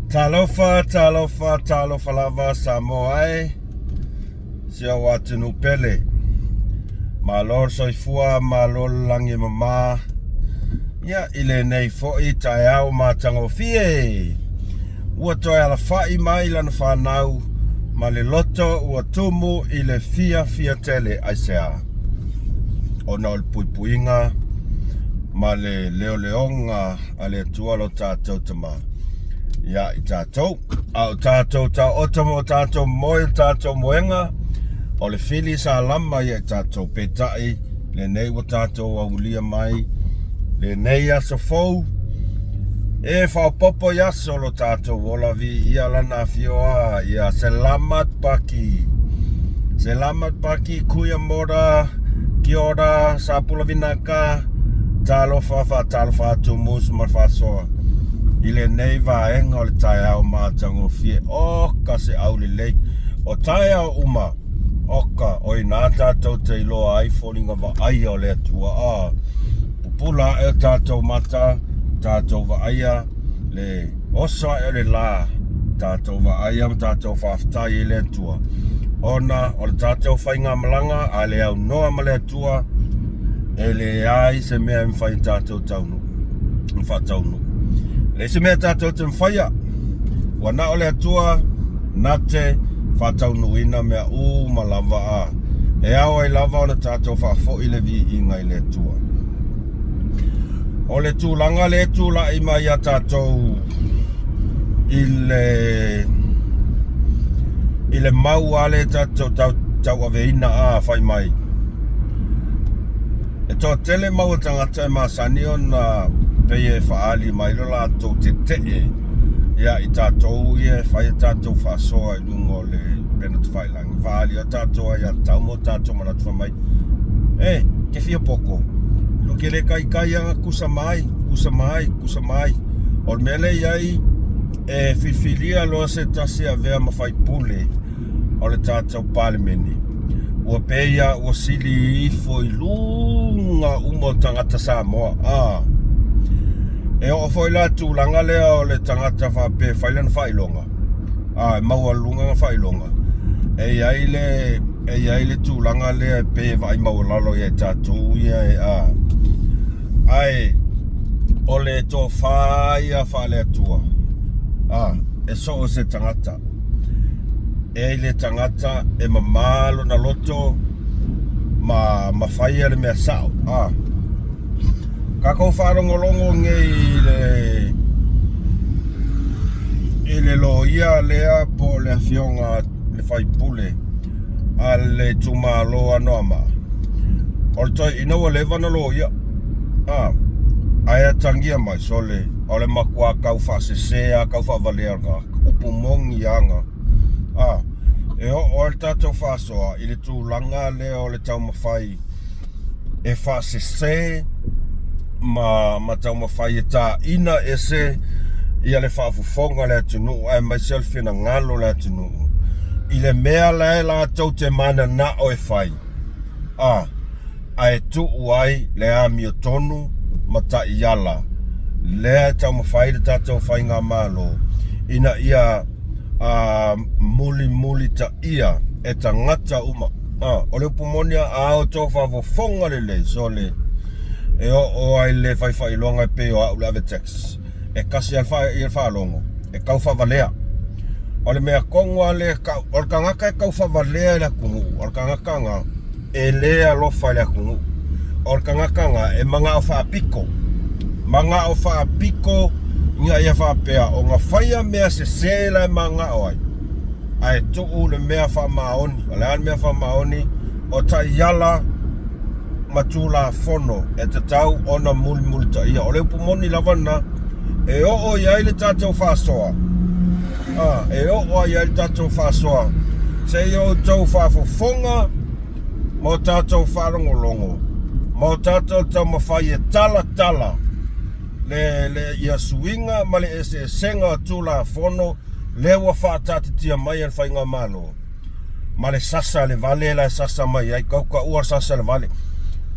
Talofa lava Samoa sia watunu pele malor soifua malor langi mama ya ile nei foi taiao matango fie ua toi ala fai mai lana whanau ma le loto ua tumu ile fia tele aisea ona o le puipuinga ma le leonga ale tualo tātou tama ya i tātou au tātou ta otomo tātou moe tātou moenga o le fili sa lama i tātou petai le nei wa tātou aulia mai le nei aso fou e whaopopo yaso lo tātou wola vi ia lana fioa ia selamat paki kuia mora kia ora sapula vinaka talofa atu MUSS MA LE FA'ASOA ile nei vaenga o le taiao mātango fie oka se au le lei o taiao uma oka o i nā tātou te iloa ai fōringa wa aia o le atua pupula e tātou mata tātou wa aia le osa e le la tātou wa aia tātou whaftai e le atua ona o le tātou whainga malanga a le au noa ma le atua e LEAI se mea mwhai tātou taunu mwhataunu le se mea tātou te mwhaia wana o le atua nate whataunu ina mea ma lava a e awa i lava o na tātou whafo i le vi i ngai le atua o le tūlanga le tūla i mai a tātou i le mau a le tātou tau aveina a whai mai e tō tele mau tangata e masani o na peye faali mai lo la to te ya i tātou e whai tātou whasoa i lungo le pena tu whailangi faali a tātou ya tau mo tātou manatu mai ke fia poko lo ke le kai anga kusa mai o mele iai e whiwhiria loa se tasi a vea mawhai pule o le tātou palimeni ua peia ua sili ifo i lunga umo tangata Samoa e o foi la tūlanga lea o le tangata whape whailan whailonga maua lunga whailonga e iai le tūlanga lea pe vai maua lalo i tātou ia ai o le tō whaia whale atua e so o se tangata e le tangata e mamalo na loto ma whaia le mea sao kako wharongolongo nge i le loia lea po le fionga le whaipule a le tumaloa noama o le toi inaua lewa na loia aia tangia mai sole o le makua kau whasesea kau whawaleanga upumongi anga e o le tātou whasoa i le tūlanga lea o le tau mawhai e whasesea ma tau mawhai e tā ina ese ia le whaafufonga le atunu ai mai selfie na ngalo le atunu i le mea le la tau te mana na o e whai ai tuu ai le ami o tonu ma ta iala le tau mawhai le tātou whai ngā malo ina ia muli ta ia e ta ngata uma o le pumonia o tō whaafufonga le so le e o ai le whai longa e pe o au le ave tex e kasi al whaalongo e kau whavalea o le mea kongwa le o le kangaka e kau whavalea i le kungu o le kangakanga e lea lofa i le kungu o le kangakanga e manga o whaapiko nga ia whaapea o ngā whaia mea se sela e manga o ai tuu le mea whaamaoni o le an mea whaamaoni o ta iala matula fono e te tau ona muli ta ia o le pumoni lavana e o iai le tātou whasoa e o iai le tātou whasoa se o tau whafofonga mo tātou wharongolongo mo tātou tau mawhai e tala le ia suinga ma le ese senga tula fono le wa whaatatitia mai al whainga malo ma le sasa le vale la sasa mai ai kauka ua sasa le vale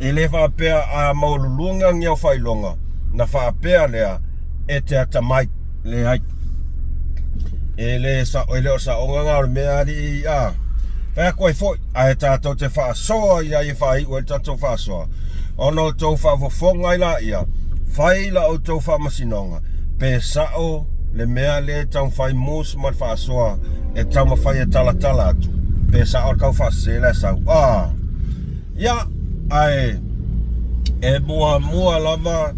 e le whaapea a maululunga ngia whailonga na whaapea lea e te atamai le ai ele sa o nganga me ali a fa ko fo a tatou te fa'asoa ia I FAIGA o tatou fa'asoa ono tou fa'afofoga I la ia fai la o tou fa'amasinonga pe sa'o le mea le tau fai MUSS ma le fa'asoa e tau mawhai e talatala atu pe sa'o kau fa'asela sau ia ai e mua lava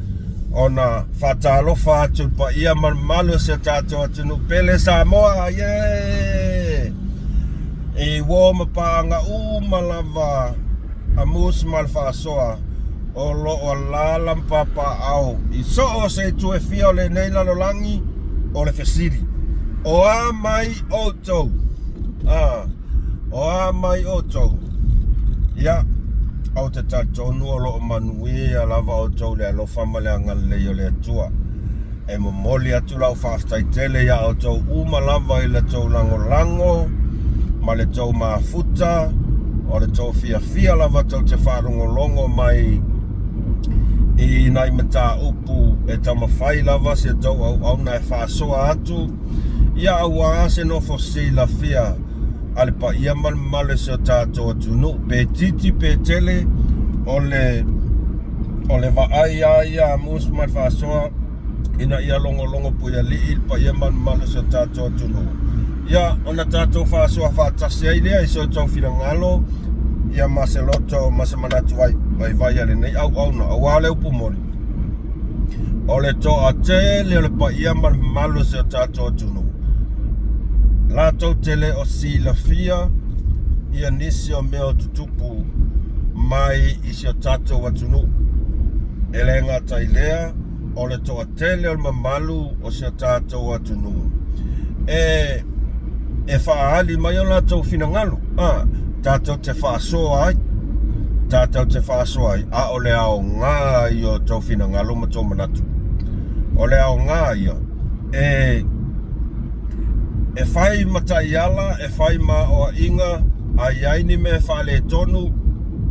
ona whatalofa atu pa ia malu se tatou atu nu pele Samoa e wo mapanga lava a MUSS ma le fa'asoa o lo o lalam papa au I so o se tu e fia le nei lalolangi o le fesiri o a mai otou o a mai otou ia au te tatonu o lo manuia lava otou le alofa ma le angalei o le atua e momoli atu lau whaastaitele ia otou uma lava I le tou lango ma le tou mafuta o le tou fia lava tou te wharongolongo mai I nai mata upu e tamawhai lava se tau au na e whaasoa atu ia au a se no fosi la fia ale pa ia male se tatou atu no pe titi pe tele o le vaai ia MUSS ma le whaasoa ina ia longo pu ia li pa ia male se tatou atu no ia ona tatou whaasoa whaatasi ai lea I so tau whirangalo ia maseloto masemanatu vai ale nei au na au ale upu mori o le to a tele o le pa ia malu se tatou tunu la tau tele o si la fia ia nisi o meo tutupu mai I si o tatou atunu ele ngata ilea o le to a tele o le mamalu o si o tatou atunu e whaali mai o la tau finangalo tatou te whaasoa ai tatou te whaasoa ai a o le ao ngā I o tau finangalo ma tau manatu o le ao ngā ia e whai matai ala e whai ma o inga ai aini me whale tonu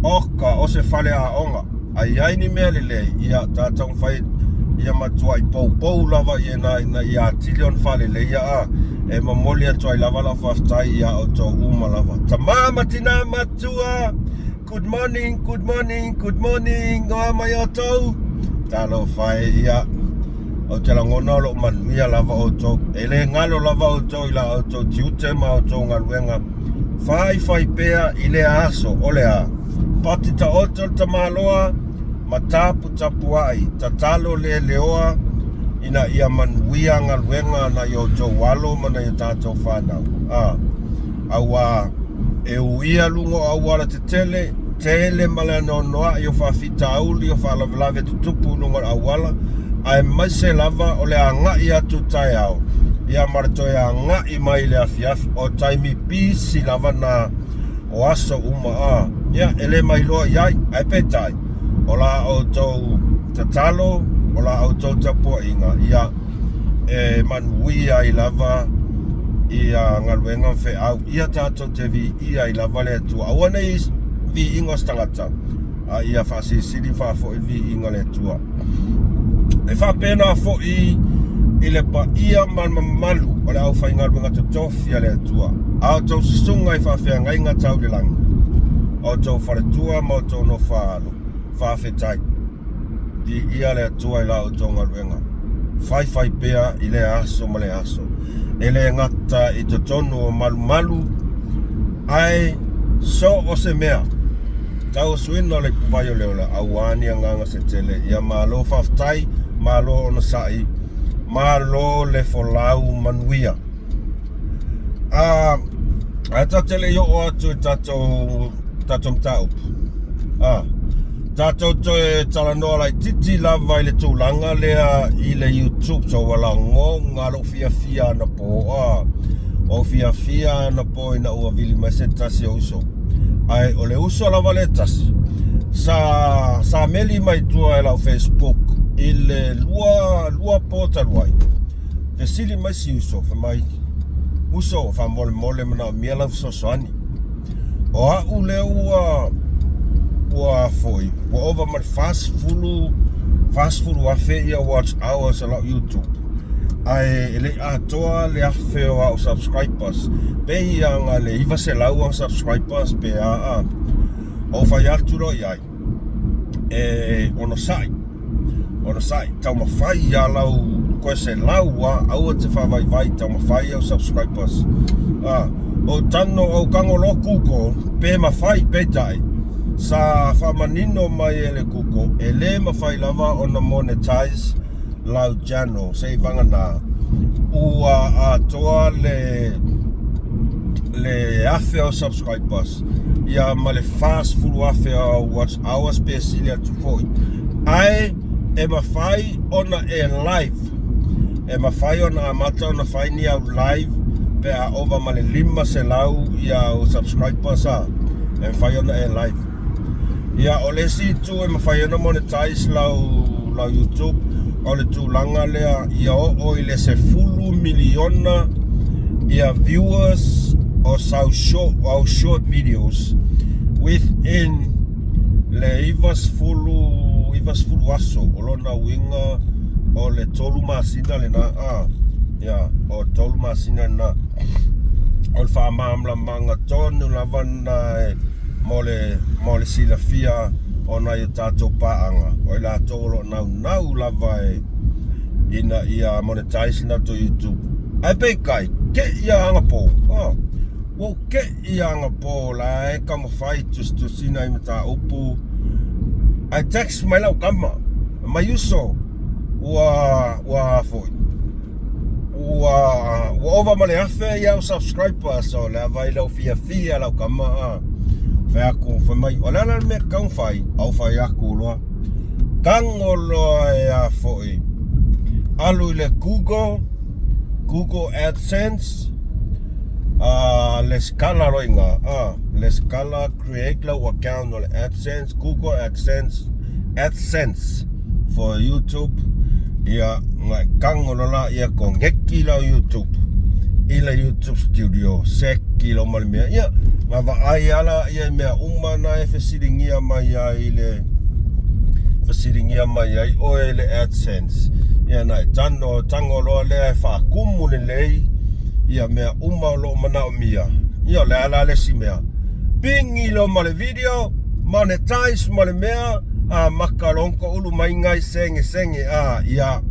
oka o se whale a onga ai aini me lelei ia tatou whai ia matua I pou lava ia na ia tilion whale le ia e mamoli atu ai lava la whaftai ia o tau uma lava tamama tina matua good morning o mai o tau talo whai ia o te langona lo manuia lava o tau ele ngalo lava o tau ila o tau tiute ma o tau ngaluenga whai pea I le aso o le a pati ta oto ta maloa tapu ai tatalo le leoa ina ia manuia ngaluenga na I o tau walo mana I tatou whanau aua e uia lungo awala te tele male no noa I o whawhita auli o whalavelave tutupu lungo awala ai maise lava o le angai atu tai au ia marito e angai mai le afiafi o taimi pisi lava na o aso uma ia ele mai loa iai ai petai o la o tau tatalo o la o tau tapua inga ia e manuia I lava ia ngaluenga FE'AU ia tatou te vi ia I lava le tua awana I vi ingo stangata ia whasisiri whafo I vi ingo le tua e whapena fo I le pa ia malu o le au whai ngaluenga te tofia le tua au tau sisunga I whawhea ngainga tau le langi o tau whare tua ma o tau no whaalo whawhetai di ia le tua I la o tau ngaluenga whai pea I le aso ma le aso ele ngata I te tonu o malu ai so o se mea tau suina le puwai o leola awani anganga se tele ia malo whaftai malo ona sai malo le folau manuia ata tele yo o atu tatou mtaupu tatou toe talanoa lai titi lava I le tūlanga lea I le YouTube so wala ngalo fia na po o fia na po ina ua vili mai se tasi o uso ai o le uso lava le tasi sa meli mai tua e lau Facebook I le lua pota luai te sili mai si uso fa mai uso fa mole mana mia lau sosoani o au le ua foi o over my fast food a fe ia watch hours a lot YouTube ai ele atoa le FE'AU subscribers pe ia le iwa se lau ang subscribers pe a o fai atu ro iai ono sai tau mawhai ia lau koe se lau au te whawai tau mawhai au subscribers o tano au kangolo kuko pe mawhai pe tai sa whamanino mai ele kuko ele mawhai lava ona monetize lau channel sei vangana ua atoa le FE'AU subscribers ia ma le fast food FE'AU watch hours pe silia tu foi ai e mawhai ona live e mawhai ona amata ona whai ni au live pe a ova ma le 5 se lau ia au subscribers e mawhai ona live ia o le si tu e mawhai ona monetize lau YouTube o le tūlanga lea ia o i le se 10 miliona ia viewers o short videos within le ivas fulu aso o lona winga o le tolu masina le na ia o tolu masina na o le whaamamla manga tonu lavana mo le silafia ona i tātou paanga o i la tōro nau lava ina ia monetize na to YouTube ai pe kai ke ia anga po o ke ia anga po la ka mo fai tu sina i mata upu ai text mai lau kama mai uso wa foi wa over male afe ia subscribers so la vai lau fia lau kama FE'AU fa mai o lana me kang fai au fai aku loa kangolo e foi alu le Google AdSense le scala roinga le scala create lau account le AdSense Google AdSense for YouTube ia ngai kangolo la ia ko ngeki lau YouTube ila YouTube studio kilo malmea ia ngava ai ala ia mea umana e fesiringia mai ai le fesiringia mai ai o ele AdSense ia nai tango loa le whaakumu le lei ia mea uma lo mana o mia ia le ala le si mea pingi lo ma le video monetize ma le mea makalonko ulu mai ngai senge ia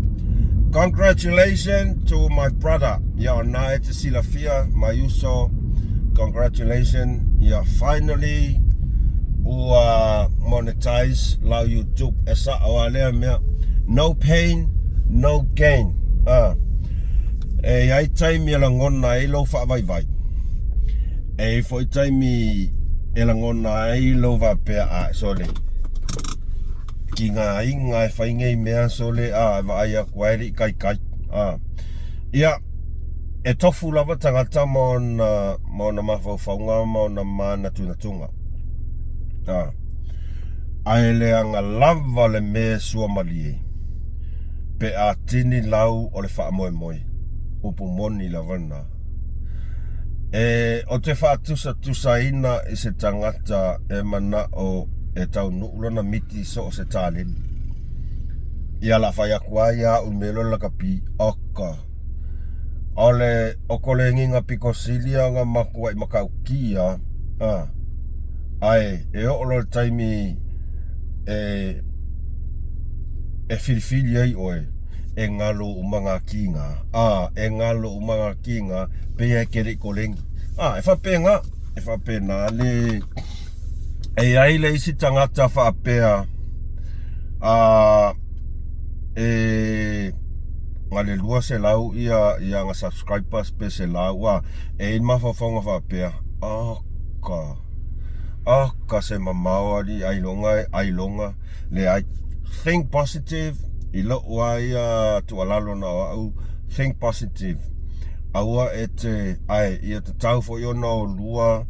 congratulations to my brother ia na te silafia mai uso congratulations yeah finally monetize lau YouTube esa awalea mea no pain no gain ai time la ngona ai lo fa vai foi time la ngona ai lo va pe sole kinga inga fai ngai mea sole vai a kwai kai ia e tofu lava tangata mo na mawhauwhaunga mo na mana tunatunga ai leanga lava le me sua malie pe a tini lau o le wha moe upu moni lavana o te wha tusa ina i se tangata e mana o e tau nuulona miti so o se tāleni ia la whai akua ia umelo la kapi oka ole okole nginga pikosilia nga makua i makaukia ai e olo taimi e filifili ai oe e ngalo umanga kinga e ngalo umanga kinga pe e kere koleng e fa pe na le e ai le isi tangata fa pea ngale lua se lau ia nga subscribers pe se lau e in mafafonga fa pea ka se mamawa di ailonga le ai think positive i lo wai tu alalo na au think positive aua ete ai ia te tau fo yo no lua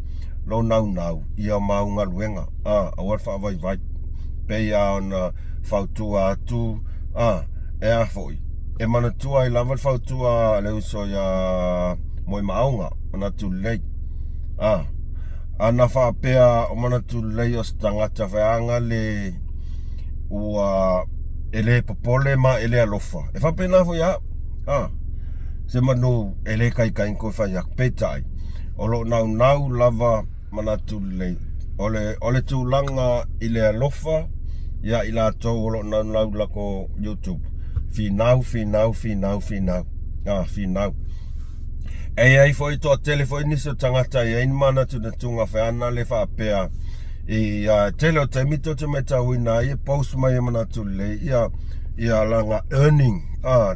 lo nau ia maunga luenga aua fa vai pe ia ona fautua tu e a foi e mana tua i lava fautua le uso ya moi maunga ana tu lei ana fa pea o mana tu lei o stangata faanga le ua ele popole ma ele alofa e fa pena fo ya se manu ele kai ko fai petai o lo nau lava manatu le ole tūlanga i le alofa ia i la tau o lo nau lako YouTube finau ai foi to telefone so tangata ia in mana tu na tunga whaana le whaapea i tele o te mito te meta wina i post mai manatu le ia langa earning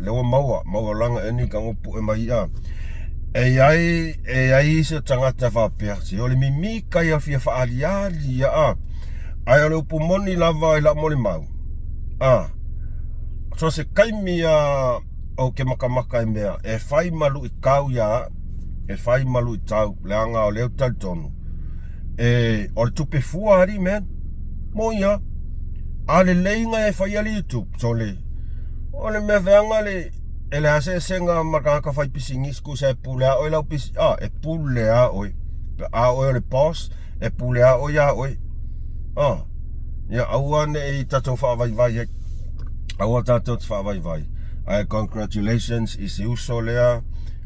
lewa maua langa earning ka ngopu e mai ai se tangata whaapea si ole mi kai a fia whaaliali ai ole upu moni lava i la moni mau so se kaimi o ke makamaka e mea e whai malu i kau ia e whai malu i tau leanga o leo tautonu o le tupe fuari man mo ia a le leinga e whai ali YouTube so le o le mea veanga le ele ase senga makaka whai pisingi sku se e pulea oi lau pisi e pulea oi oi le boss e pulea oi oi ia aua ne e tatou whaavai aua tatou whaavai congratulations i se uso lea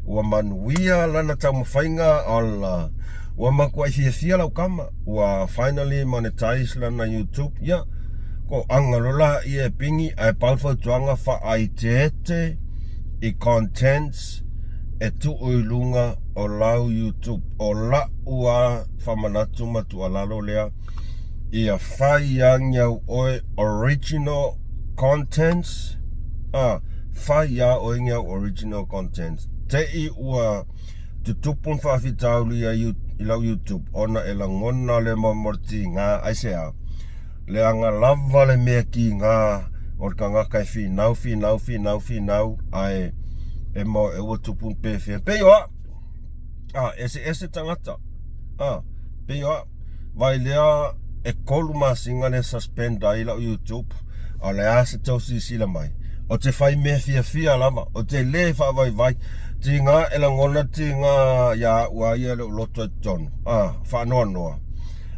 ua manuia lana tau mawhainga ala ua makua i fia lau kama ua finally monetize lana YouTube ia ko angalola i e pingi ai paufau tuanga wha te i contents e tu uilunga o lau YouTube o la ua whamanatu matu alalo lea i a whai angiau oe original contents FAIGA original contents te i ua tutupun whawhitauli i lau YouTube ona e la ngona le mamorti ngā aisea le anga lava le mea ki ngā o ka ngaka e finau ai e mo e ua tupun pewhia peioa ese tangata peioa vai lea e kolu masinga le suspend ai lau YouTube a le ase tau sisila mai o te whai mea fia lava o te le whaavai ti ngā e la ngona ti ngā ia ua ia le uloto e tonu whaanoa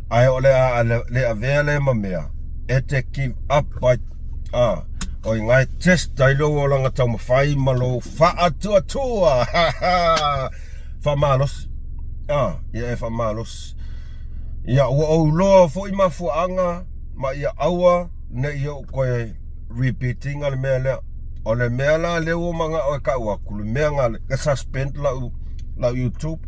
ai o le a vea le mamea e te give up by o i ngai test ai lo o langa tau mawhai malo whaatua whamalos ia e whamalos ia ua o loa fo i mafuanga ma ia aua ne ia koe repeating ale mea lea o le mea la leo manga o ka waku le mea ngale ka suspend lau YouTube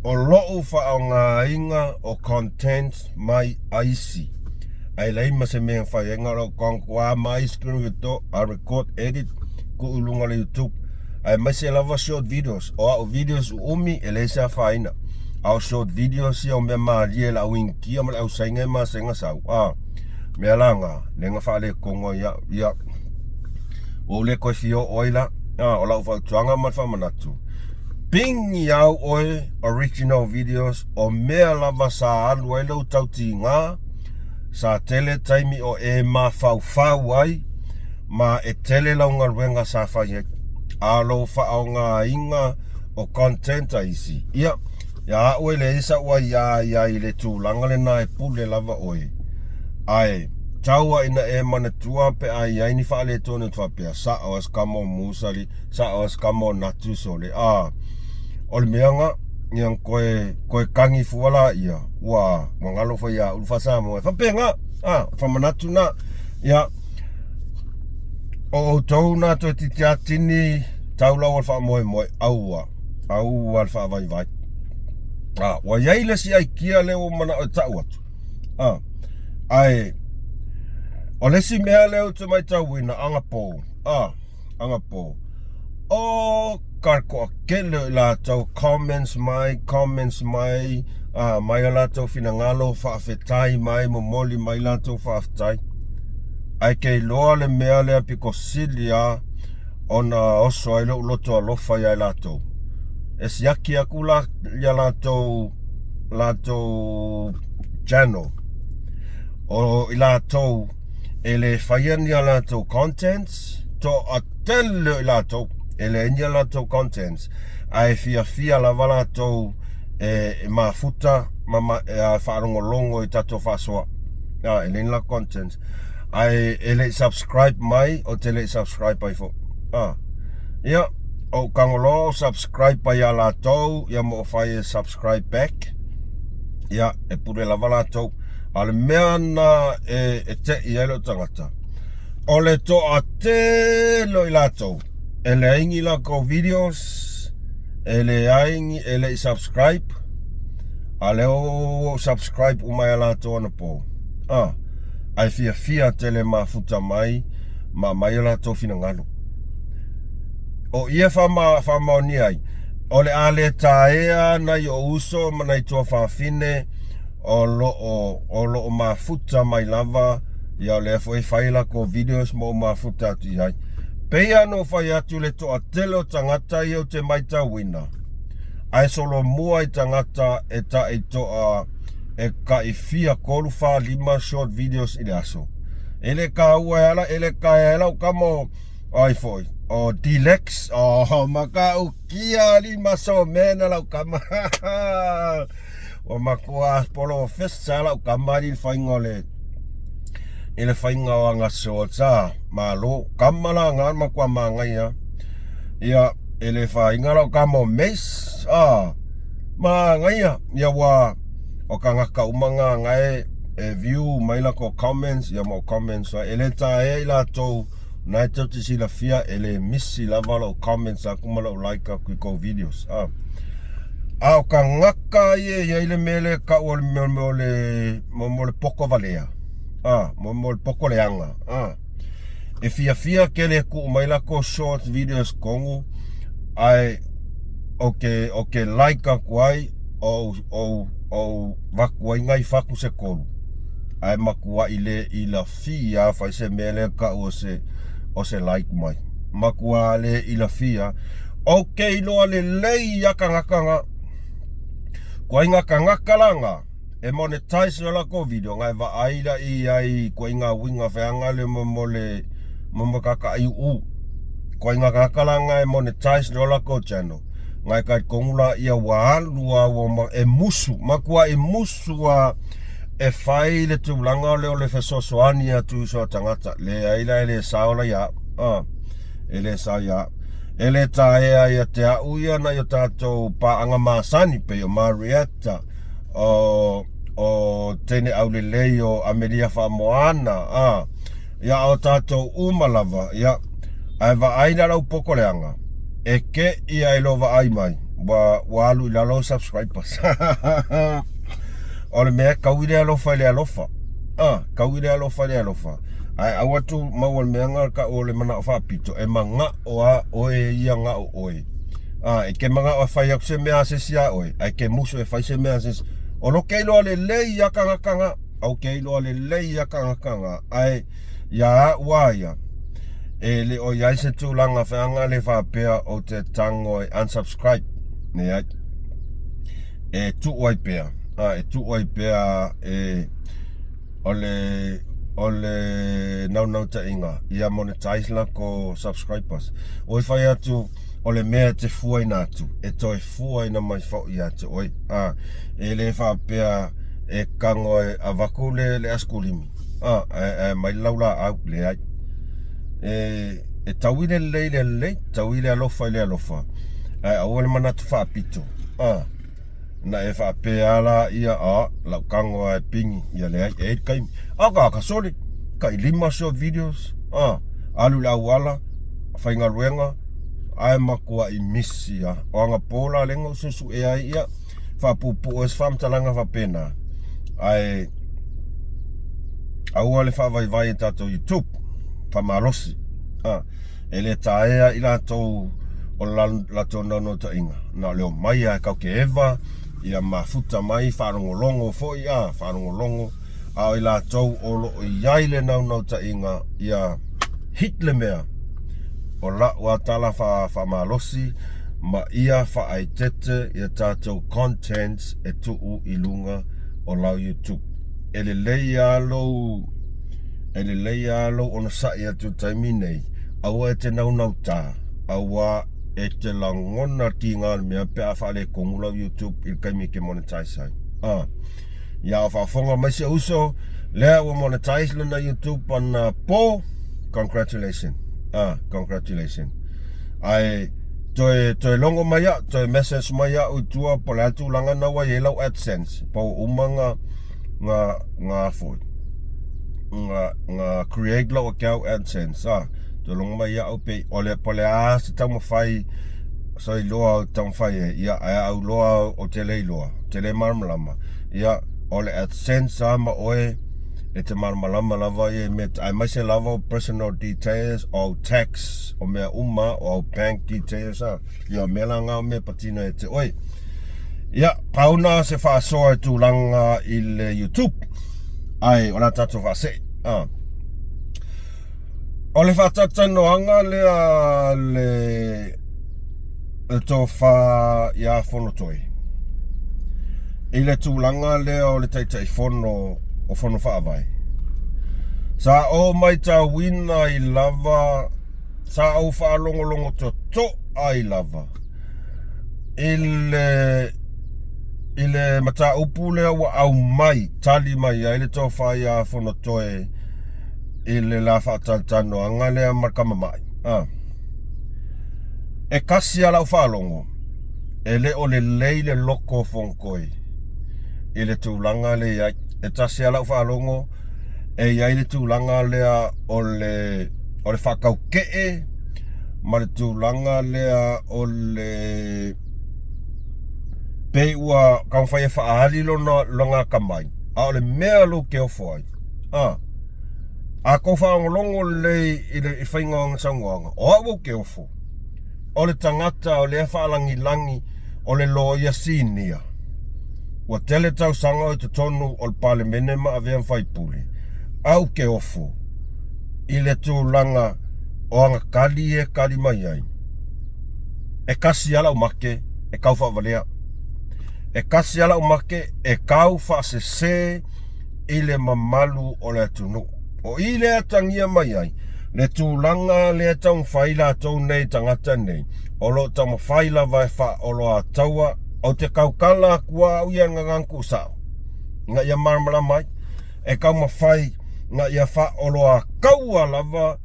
o loo wha inga o content mai aisi ai lei ma se mea whaenga ro kongkua mai screen vito a record edit ku ulunga le YouTube ai mai se lava short videos o videos umi ele se whaina au short videos ia o mea maarie la winki ama au sainga ma senga sau mea langa lenga whaale kongo ia o le koe fio oila o lau whautuanga mat whamanatu pingi au oe original videos o mea lava sa alu ai lau tauti ngā sa tele taimi o e ma whau ai ma e tele lau ngaruenga sa whai a lau whao ngā inga o content aisi ia oe le isa ua ia i le tūlanga le na e pule lava oe ai taua ina e mana tua pe ai ai ni whaale tonu tua pia sa o skamo musali sa o skamo natu sole o le meanga niang koe kangi fuala ia wa mangalo fa ia ulfasa mo fa penga whamanatu na ia o tau na to titiatini taula o wha moe au al wha vai wa yaile si ai kia leo mana o tau atu ai o lesi mea leo te mai tau wina angapo o karko a kele la tau comments mai mai la tau fina ngalo whaafetai mai momoli mai la tau whaafetai ai kei loa le mea lea piko silia ona oso ai lo loto alofa ia la tau e siaki aku la tau channel o la tau ele whaiani a lato contents to a tele lato ele enia lato contents ai fia la valato mafuta mama whaarongolongo i tato whasoa ele la contents ai ele subscribe mai o tele subscribe ai fo ia O kangolo subscribe pa ya la tou ya mo fai subscribe back ya e pure lava la tou al mea na e te i elo tangata o le to a te lo i la tou e le aingi la ko videos e le aingi e le subscribe a le o subscribe umai la tou na po ai fia tele mafuta mai ma mai la tou fina ngalo o ia fama ni ai o le ale taea na yo uso mana i tua whawhine o lo mafuta mai lava ia le foi faila ko videos mo mafuta atu ai peia no fai atu le toa telo tangata i o te maita wina ai solo mua i tangata e ta i toa e ka i fia kolu wha 5 short videos i le aso ele ka ua ala ele ka ala kamo ai foi o Dilex maka ukia 5 so mena lau kama o makua polo festa lau kama di faingole ele fainga wanga soa malo kama la ngan makua mangaya ia ele fainga lau kama mes mangaya ia wa o kanga ka umanga ngai e view maila ko comments ia mo comments ele tae ila tou na te te sila fia ele misi lava lo comments akuma lo like ko videos o ka ngaka ye ile mele ka o le poko valea mo le poko leanga e fia kele ku mai la ko short videos kongu ai okay like kwai o vakuai ngai faku se kolu ai makua ile ila fia fa se mele ka o se like mai makua le ila fia okay lo le lei yakanga ko inga kanga langa e monetize la ko video ngai va aila i ai ko inga winga feanga le mo kaka ai ko inga kanga langa e monetize la ko channel ngai ka kongula ia wa wo e musu makua e musu wa e fai le tūlanga o le fesosoani atu so tangata le aila ele saola ya ele sa ya ele taea ia te au ia na yo tātou paanga masani pe o Marietta o tene au le lei o Ameria Famoana ia o tātou umalava ia ai va aina lau poko leanga e ke ia ilova ai mai wa alu ilalo subscribers o le mea kauire alofa le alofa kauire alofa le alofa ai awatu mau le mea ka o le mana fa pito e manga o e ia nga o oe e ke manga o fai ak se mea se sia oe ai ke muso e fai se mea se o lo keilo le lei ya kanga au keilo le lei ya kanga ai ya waia e le o ya se tu langa fa le fa pea o te tango unsubscribe ne ai e tu oi pea e tu oi pea ole nau ta inga ia monetize la ko subscribers oi fai atu ole mea te fuai natu e toi fuai na mai fau ia te oi e le fa pea e kango a vakule le askulimi mai laula au le ai e tawile le tawile alofa le alofa ole manatu fa pito na e fa peala ia la kango e pingi ia le ai kai ka soli kai 5 short videos alu la wala fainga ruenga ai makua i misia o anga pola lengo susu e ai ia fa pupu es fam talanga fa pena ai au le fa vai tato YouTube fa malosi ele taea ila to o la to no ta inga na leo mai a ka ke eva ia mafuta mai whanongolongo foi whanongolongo a ila tau o lo iaile nau ta inga ia hitle mea o la wa tala fa malosi ma ia fa aitete ia tātou contents e tuu ilunga o lau YouTube ele leia lo ona sa ia tu taimi nei aua e te nau tā aua e te langona ki ngā mea pea whale kongula YouTube il kaimi ke monetize ai ia whafonga mai se uso lea ua monetize na YouTube ana po congratulations ai toi longo maya toi message maya utua pola tu langa na wa yellow AdSense po umanga nga foi nga create lo account AdSense toi longo maya ope ole pola se tamo fai so loa tamo fai ya au loa o tele marmlama ya ole AdSense ma oe e te marmalama lava e me ai mai se lava personal details o tax o mea o bank details ia me langa me patina e te oi ia pauna se fa'asoa e tūlanga i le YouTube ai o la tato fa'ase o le fa'atatanoanga le tō wha ia FONOTOE i le tūlanga lea o le taitai fono o fono FAAVAE. Sa o mai ta wina I lava, sa o whaalongolongo to ai lava. Ile mata upu lea wa au mai, tali mai a ile tō whaia FONOTOE ile la whaataltano anga lea markama mai. E kasi ala u whaalongo, ele o le leile loko fonkoe, ile tūlanga le ia e tasi ala whaalongo e iai le tūlanga lea o le whakaukee ma le tūlanga lea o le peua kawhai e whaahari longa kamai a o le mea lo ke o fwai a ko whaangolongo le I le whaingoanga sangoanga o awo ke o fo o le tangata o le whaalangi o le loia sinia Wa tele tau sanga o te tonu o le pale mene ma avea whaipule. Au ke ofo. I le tūlanga o anga kali mai ai. E kasi ala umake e kau whavalea. E kasi ala umake e kau whaasese I le mamalu o le atunu. O I le atangia mai ai. Le tūlanga le atau whaila atau nei tangata nei. O lo tama whaila vai wha o lo ataua o te kaukala kua au ia nganganku sao. Nga ia marmara mai, e kau mawhai nga ia wha oloa kaua lava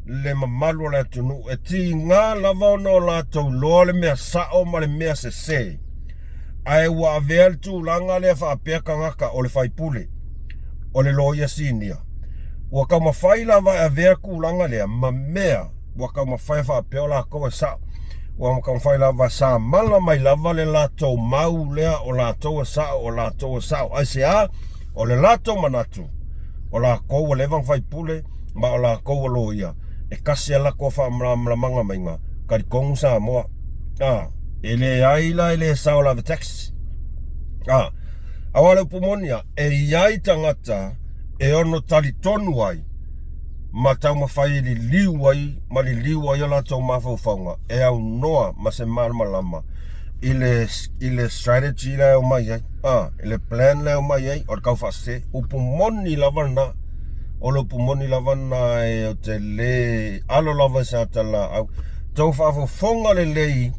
le mamalu le tunu. E ti ngā lava ono la tau loa le mea sao ma le mea se. Ai wa avea le tūlanga le wha apea kangaka o le whaipule, o le loia sinia. Wa kau mawhai lava avea kulanga lea ma mea, wa kau mawhai wha apea o la koe sao. Wa mkang whai lava sa mala mai lava le lato mau lea o lato sao. Ai se o le lato manatu. O la koua levang whai pule, ma o la koua loia. E kasi ala ko wha mlamanga mainga. Kari kongu sa moa. Ele aila ele sao lava tax. Awale upumonia, e iai tangata e ono tali tonu ai. Ma tau mawhai li liu ai o la tau mawhauwhaunga. E au noa ma se marmalama. Ile strategy leo mai ai. Ile plan leo mai ai. O kau whase. Upumoni lavana. O le upumoni lavana e o te le. Alo lava sa tala au. Tau whawhauwhaunga le lei.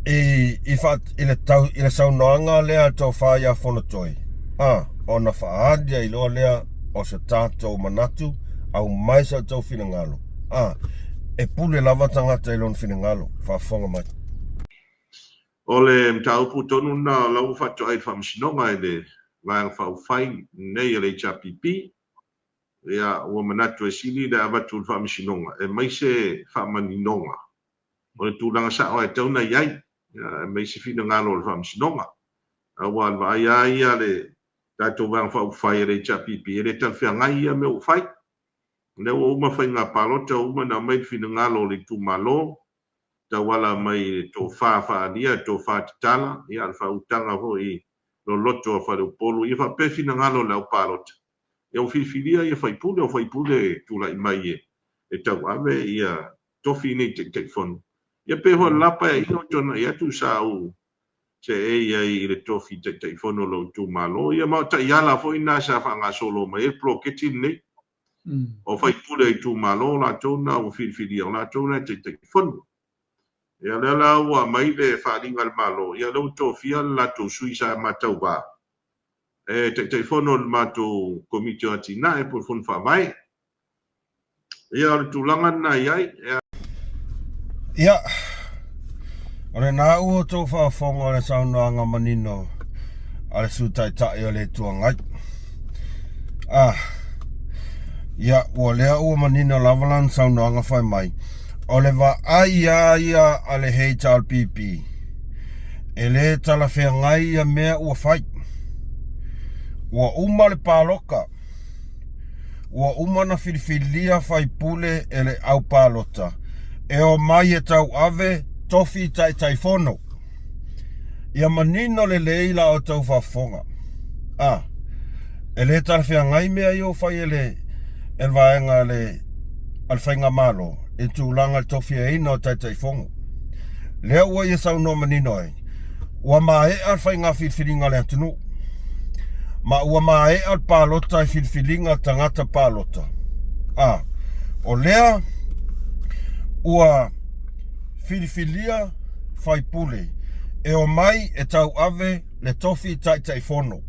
Ile saunoanga lea tau whaia FONOTOE. O na whaadia I loa lea o se tātou manatu. Au mai sa tau finangalo. E pule lava tangata I lon finangalo. Whaafonga mai. O le mtau putonu na lau whatu ai whamsinonga I le wang whauwhai nei le HRPP. Rea ua manatu e sili le avatu whamsinonga. E mai se whamaninonga. O le tūlanga sa o e tauna iai. E mai se finangalo le whamsinonga. Awa alwa ia le tato wang whauwhai le HRPP. E le talwhiangai ia me uwhai. Ne o uma fai ngā palota uma na mai finangalo le tūmalo, ta wala mai tō whaadia, tō whātitala, I alwha utanga ho I lo loto a whare polo, I wha pe finangalo le au palota. E o whiwhiria I whaipule tūla I mai e tau ave I a tofi nei te whonu. Ia pe hoa lapa e ino tona I atu sa au se I le tofi te whonu lo tūmalo, ia mau ta iala fo ina sa whanga solo mai e POLOKETI nei. O fai pule I tūmalo la tōna o whiwhiria o la tōna te whonu. Ia lea ua mai le wharinga le malo. Ia lau tō fia la tō sui sa matau wā. E te whonu le mato komite o atina e po whonu FAAVAE. Ia le tūlanga na iai. Ia, O le nā ua tō whaafonga o le saunoanga manino a le sūtaitai o le tuangai. Ia, ua lea ua manino lavalan saunoanga whai mai. O le wa aia ia a le HRPP. E le tala whengai ia mea ua whai. Ua uma le pāloka. Ua uma na whiriwhiria whai pule e le au pālota. E o mai e tau ave tofi tai fono. Ia manino le leila o tau whafonga. E le tala whengai mea i o whai e le vaenga le alwhainga malo. E tūlanga le tofi e ina o tai fongo. Lea ua i sau no manino e. Ua maa e alwhainga whiriwhiringa le atunu. Ma ua maa e al pālota e whiriwhiringa tangata pālota. O lea ua whiriwhiria whai pule. E o mai e tau ave le tofi tai fono.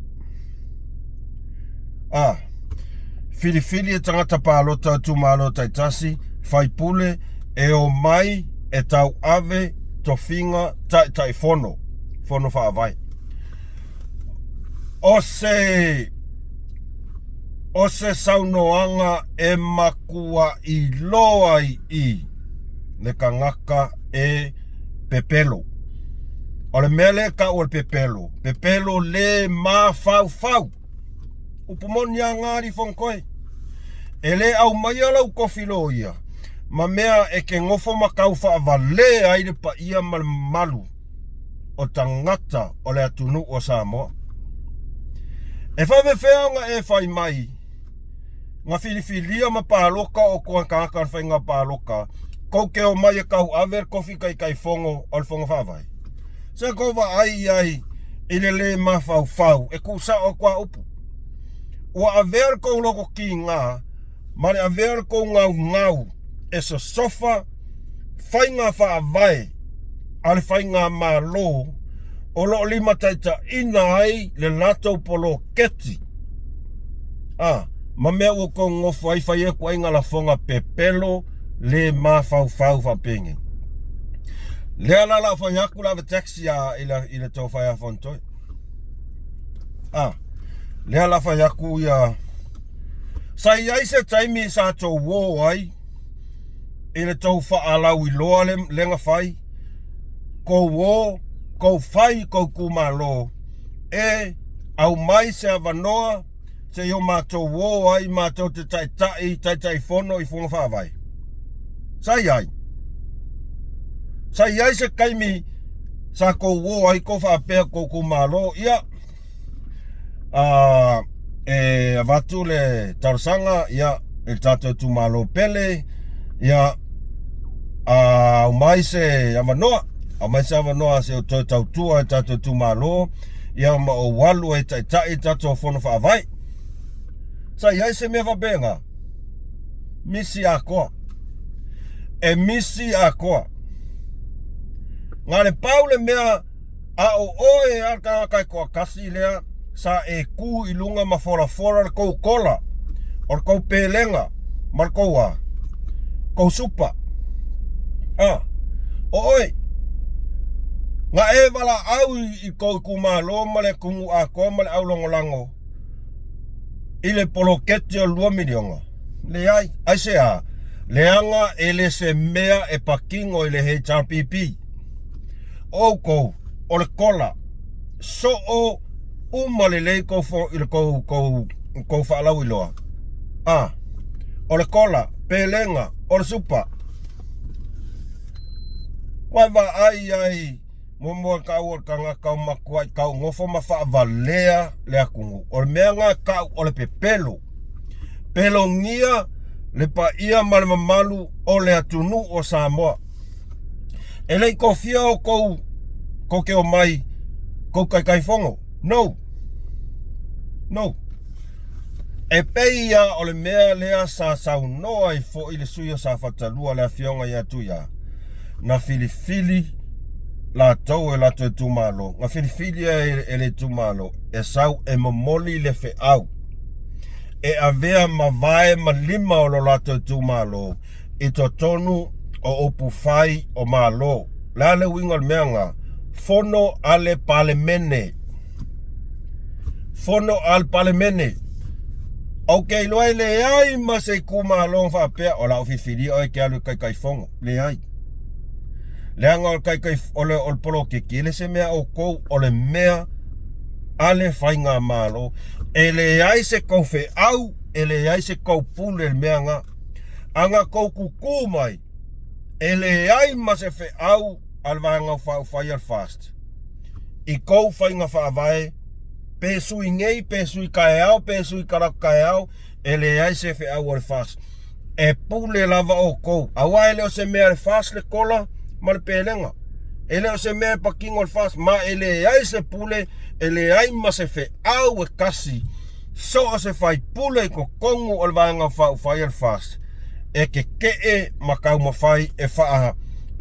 Whiriwhiri e tangata pālota tūmalo tai tasi. Whai pule e o mai e tau ave tofinga tai fono. Fono FAAVAE. O se saunoanga e makua i loa i le kangaka e pepelo. O le mele ka o le pepelo. Pepelo le ma fau. Upumoni a ngāri whonkoe. E le au mai alau kofilo ia. Ma mea e ke ngofo makau FAAVAE aire pa ia malu. O tangata o le atunu o Samoa. E whawe wheanga e whai mai. Ngā whiriwhiria ma pāloka o kua kāka whainga pāloka. Kou ke o mai e kau aver kofi kai fongo o le fongo FAAVAE. Se kou wa ai i le ma fau. E kusa o kua upu. Ua aver kou loko ki ngā. Mare aver kou ngau. E so sofa whainga FAAVAE. Ale whainga malo. O lo lima taita ina ai le lato poloketi. Ma mea ua kou ngofu ai whai e kua inga la fonga pepelo le ma fau whapenge. Lea la whai aku la taxi i le tau whai a FONOTOE. Lea la whai aku ia. Sa iai se taimi sa tau wō ai. I le tau whaalau i loa lenga whai. Kou wō. Kou whai kou kumalo e au mai se avanoa se yo mātou wō ai mātou te tai fono i fonga FAAVAE. Sai ai se kaimi sa kou wō ai kou whaapea kou kumalo ia e avatu le tarasanga ia e tātou tūmalo pele ia au mai se avanoa. A mai sa noa se o tau tua e tato tūmalo. Ia ma o walu e tai tato fono FAAVAE. Sa iai se mea wabenga. Misi a koa. E misi a koa. Ngā le paule mea a o oe arka kai koa kasi lea. Sa e ku i lunga ma fora le kou kola. O le kou pelenga. Ma le kou a. Kou supa. O oe. Ngā e wala au i kou kumalo ma le kungu a koa ma le au longolango. I le poloketi o 2 milionga. LEAI, ai se a. Leanga e le se mea e pakingo i le HRPP. O kou, o le kola. So o uma le lei kou whaalau i loa. O le kola, pelenga, o le supa. Wai wa ai. Momoa kau o kanga kau makuai kau ngofo ma FAAVAE le akungu. O le mea ngā kau o le pepelo. Pelo ngia le pa ia ma le mamalu o le atunu o Samoa. E lei kofia o kou ke o mai kou kai fongo. No. E peia o le mea lea sa saunoa i fo i le suia sa whatalua le awhionga i atu ia. Na whiriwhiri la tau e lato e tūmalo. Ngā whiriwhiria e le tūmalo. E sau e momoli le FE'AU. E avea ma vae ma lima o lo lato e tūmalo. I to tonu o opu whai o malo. La le winga meanga. Fono ale palemene. Fono al palemene. Okay, loe LEAI ma se kuma long fa pe o la ofifidi o ke alu kai fongo. LEAI. Leanga o kai ole ol poloketi le se mea o kou ole mea ale FAIGA malo. LEAI se kou FE'AU, LEAI se kou pule meanga. Anga kou kuku mai. LEAI ma se FE'AU al vanga FAAVAE al fast. I kou FAIGA FAAVAE. Pesui ngei, pesui kaeau, pesui karak kaeau. LEAI se FE'AU al fast. E pule lava o kou. Awa ele o se mea al fast le kola. Mal pelenga. Ele o se mea pakingo al fast. Ma LEAI se pule. LEAI ma se FE'AU e kasi. So o se fai pule ko kongu al vanga FAAVAE al fast. E ke makau mawhai e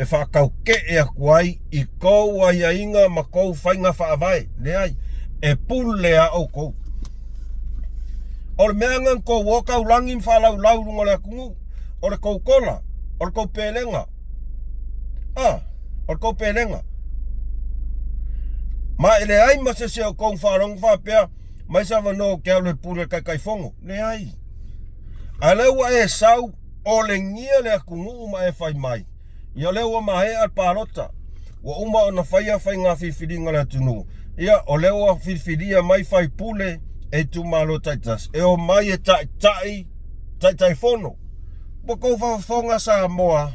whaakau a kuai i kou ai inga ma kou FAIGA FAAVAE. LEAI. E pule a o kou. O le mea ngan kou wakau langin whalau lau runga le kungu. O le kou kola. O le kou pelenga. O le kou pelenga. Ma LEAI ma se o kou wharong whapea. Mai sa wano kia le pule kai fongo. LEAI. A lewa e sau o le ngia le kungu ma e whai mai. Ia lewa mahe al parota. Wa uma o na whaia whai ngā whiwhiringa le tunu. Ia o lewa whiwhiria mai whai pule e tu malo taitas. E o mai e tai fono. Po kou whawhonga sa moa.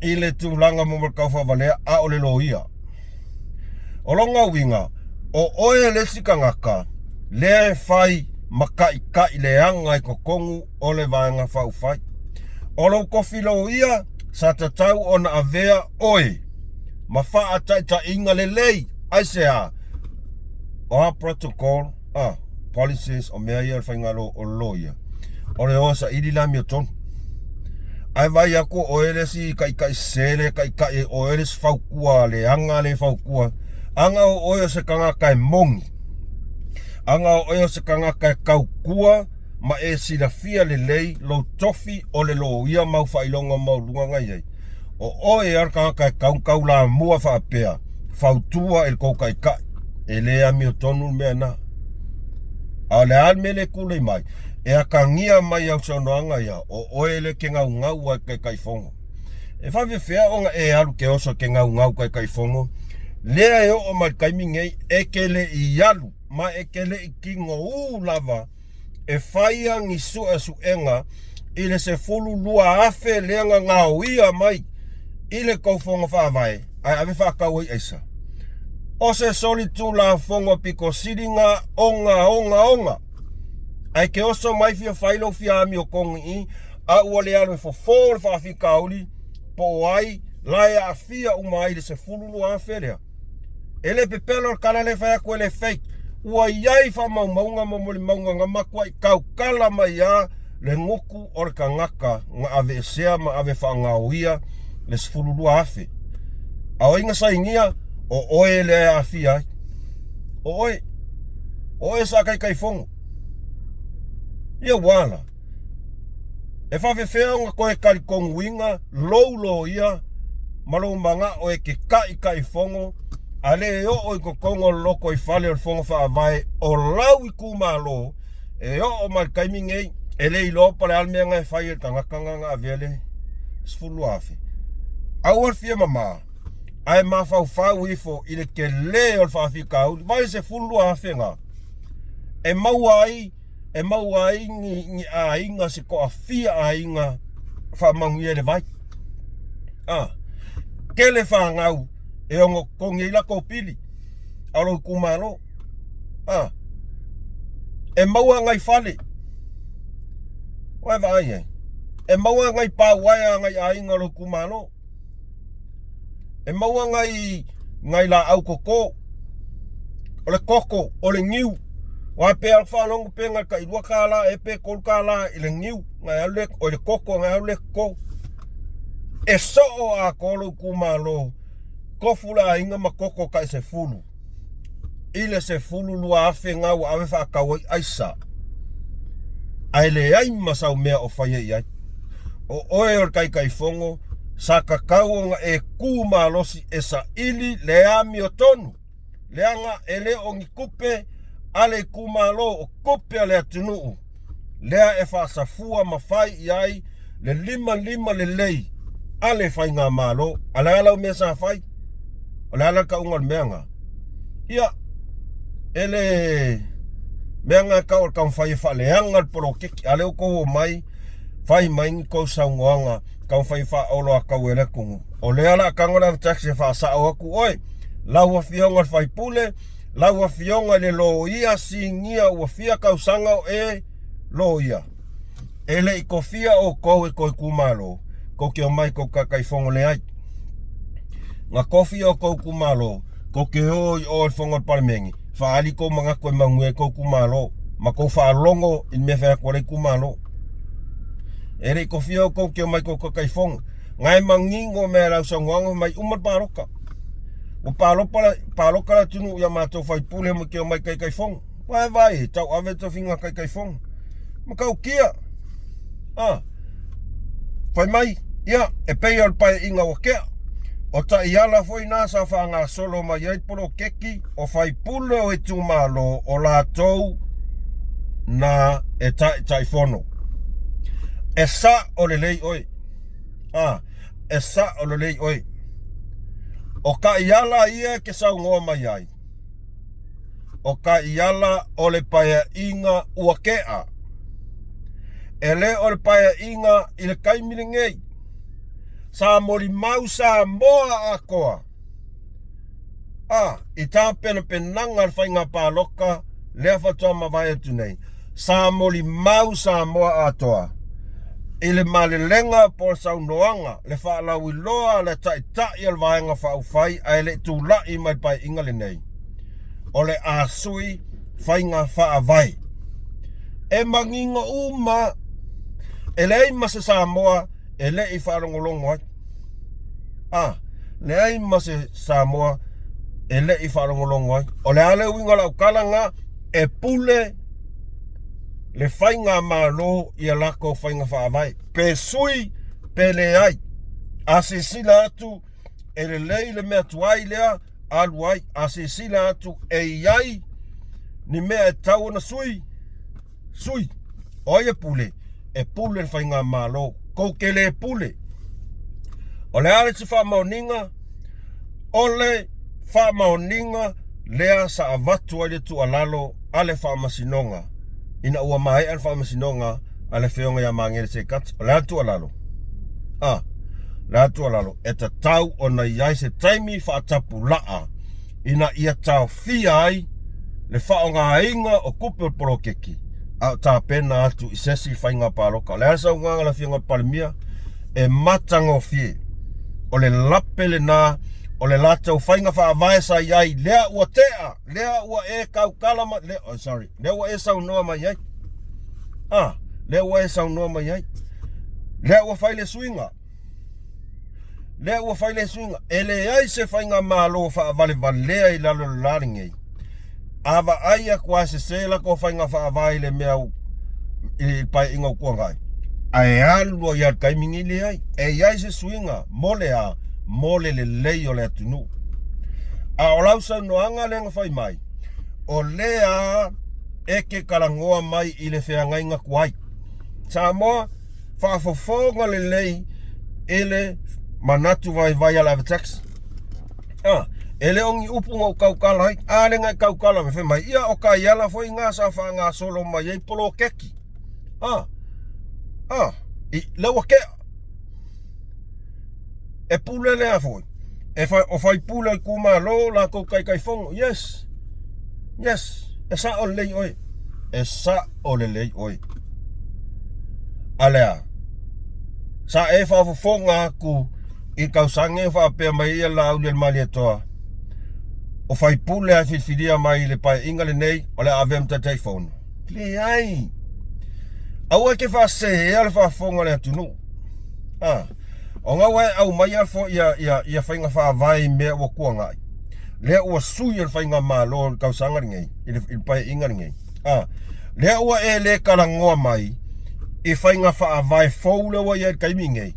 I le tūlanga mo kau whawalea a o le loia. O longa winga, o oe le sikangaka, le whai makai le anga i kokongu o le vanga whauwhai. O lo kofi loia, sa tatau o na avea oe. Ma wha ta inga le lei, aisea. O a protocol, policies o mea ia whaingalo o loia. O le osa irilami o tonu. Ai vai ako o elesi kai sele kai o elesi faukua le anga le faukua. Anga o oyo se kanga kai mongi. Anga o oyo se kanga kai kaukua ma e silafia le lei lo tofi o le lo ia mau whailonga mau lunga ngai. O oe ar kanga kai kau la mua whaapea. Fautua el kou kai. E lea mi o tonu mea na. A le almele kule mai. E a kangia mai au saunoanga ia. O oele ke ngau ai kai fongo. E whawewhea onga e alu ke oso ke ngau kai fongo. Lea e o mai kaimingei e kele i alu. Ma e kele i kingo lava. E whaia ngi suenga. I le se fulu lua afe leanga ngau ia mai. I le kou fongo FAAVAE. Ai ave whakau i eisa. O se soli tu la fongo piko siringa onga. Ai ke oso mai fia whailo fia ami o kongi i. A ua le alo e fofol whawhikauli. Po ai lai a fia umai le se fululu a ferea. Ele pepelo kala le whaya koe le fake. Ua iai wha maunga momoli maunga nga makua i kau kala mai a le ngoku o le kangaka. Nga ave esea ma ave whaangauia le se fululu a fe. Au inga sa ingia. O oe le a fia. O oe sa kai fongo. Ia wala. E whawewhea nga koe kari kongu inga. Lo ia. Malo manga o e ke kai fongo. Ale e o i kokongo loko i whale o fongo FAAVAE. O lau i kumalo. E o mai kaimingei. E le i lopa le almea ngai whai e kangakanga nga avele. Sfulu afe. Au al fia mama. Ai ma fau ifo i le ke le o whawhikau. Vai se fulu afe nga. E mau ai ni a inga se ko a fia a inga whamangu i le vai. Ke le whangau e ongo kongi la ko pili. Alo kumalo. E mau ngai fale. Wai vai e. E mau ngai pa wai ngai a inga lo kumalo. E maua ngai la au koko. O le koko, o le ngiu. Wa pe al whanongo pe ngai ka ilua kala, e pe kol kala i le ngiu. Ngai au le, o le koko, ngai au le ko. E so o a kolo kumalo. Kofula inga ma koko kai se fulu. Ile se fulu lua afe ngau ave whakawai aisa. Ai le ai masau mea o whaia iai. O oe o kai fongo. sa kakauonga e kumalosi e sa ili lea miotonu. Leanga ele ongi kupe ale kumalo o kupe ale atunuu. Lea e whaasafua mawhai iai le lima le lei. Ale whai ngā malo. Ale ala o mea sa whai. Ale ala ka ungal meanga. Ia. Ele meanga ka o kau whai whaleanga polokeki. Ale o kou o mai. Whai maingi kou saungoanga. Kau whai wha olo a kau ele kungu. O le ala kangona wa taxi wha sao aku. Oi. Laua fionga whai pule. Laua fionga le lo ia singia ua fia kau sanga o e lo ia. Ele i ko fia o kou e koi kumalo. Ko ke o mai ko kakai fongo le ai. Nga kofi o kou kumalo. Ko ke hoi o fongo palmengi. Whaali ko mga koe mangue kou kumalo. Ma kou whaalongo in me whea kore kumalo. Ere i ko fia o kou ke o mai ko kakai fongo. Ngai mangingo me rau sanguango mai umar paroka. O paloka la tunu ia mātou whai pule mo ke o mai kai fongo. Vai, tau ave to finga kai fongo. Ma kau kia. Whai mai, ia, e pei al pai inga o kea. O ta iala foi nā sa whanga solo mai ai polokeki o whai pule o e tūmalo o lātou na e tai fono. E sa o le lei oi. E sa o le lei oi. O ka iala ia ke sau ngoa mai ai. O ka iala o le paia inga ua kea. E le o le paia inga i le kaimine ngei. Sa mori mau sa moa a koa. I tā pena penanga al whainga pāloka lea whatoa mawai atu nei. Sa mori mau sa moa a toa. I le malelenga po sau noanga le whaalau i loa le tai al vaenga whaufai ai le tūlai mai pai inga le nei. O le asui whainga FAAVAE. E manginga uma e lei mase Samoa e le i whaarongolongo ai. Le ai mase Samoa e le i whaarongolongo ai. O le ale uinga lau kalanga e pule le whainga malo i a lako whainga FAAVAE. Pe sui pe LEAI. A se sila atu e le lei le mea tuai lea alu ai. A se sila atu e iai ni mea e tau na sui. Sui. Oi e pule. E pule le whainga malo. Kou ke le pule. O le ale tu wha maoninga. O le wha maoninga lea sa avatu ai le tu alalo ale wha masinonga. Ina ua mai al wha masinonga ale whionga ia mangere se kat. O le atu alalo. Le atu alalo. E ta tau o na iai se taimi wha atapu laa. Ina ia tau fia ai le wha o ngā inga o kupe o polokeki. A tā pena atu i sesi whainga pāloka. Le asa o nganga la whionga palimia e matango fie. O le lapele nā o le latau whainga FAAVAE sa iai lea ua tea. Lea ua e kaukalama. Lea ua e sau noa mai ai. Lea ua e sau noa mai ai. Lea ua whaile suinga. Lea ua whaile suinga. E le ai se whainga mālo whaavale valea i lalo laringei. Ava aia kua se sela ko whainga FAAVAE le mea i pai inga ukuangai. Ai alua i al kaimingi le ai. E iai se suinga. Mole le lei o le atunu. A o lausa noanga lenga whai mai. O lea eke karangoa mai i le whiangainga kuai. Samoa, whaafofonga le lei ele manatu vai ala tax. Ele ongi upunga o kaukala hai. Ale ngai kaukala me whai mai. Ia o ka iala foi ngā sa wha ngā solo mai ei polokeki. I lewa kea. E pule lea foi. O whai pule i kuma lo la kou kai fongo. Yes. E sa o lei oi. E sa o le lei oi. Alea. Sa e whaafofonga ku i kausange whaapea mai ia la au le mali atoa. O whai pule a whiwhiria mai le pai inga le nei o le avem ta telefono. LEAI. Au ake whaase ea le whaafonga le atunu. O ngā wai au mai alfo ia whainga FAAVAE mea ua kuangai. Lea ua sui al whainga mālo kausanga ringei. I pai inga ringei. Lea ua e le karangoa mai i whainga FAAVAE fau le wa ia kaimingei.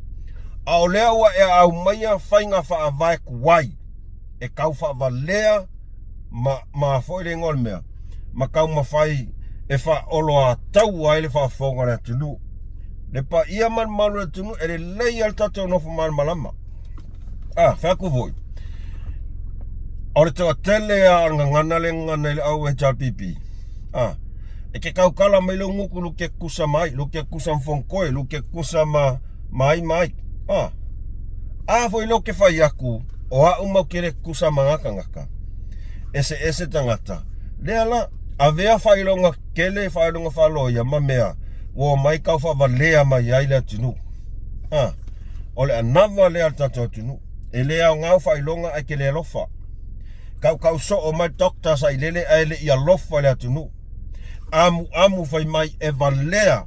A o lea ua e au maia whainga FAAVAE kuai. E kau FAAVALEA ma foi le ngol mea. Ma kau mawhai e wha olo a tau ai le whaafonga le tunu. Le pa ia man malu le tunu e le lei al tatou nofu man malama. Whaku voi. O le toa tele a ngana le ngana le au e jalpipi. E ke kau kala mai le nguku lu ke kusa mai, lu ke kusa mfonkoe, lu ke kusa mai. Foi lo ke whai aku, o a umau ke le kusa ngaka. Ese tangata. Lea la, a vea whailonga kele, whailonga whaloia, ma mea, wo mai kau FAAVALEA mai ai le tunu. O le anava lea tatou tunu. E lea o ngau whailonga ai ke le alofa. Kau so o mai dokta sa ilele ai le i alofa le tunu. Amu fai mai e valea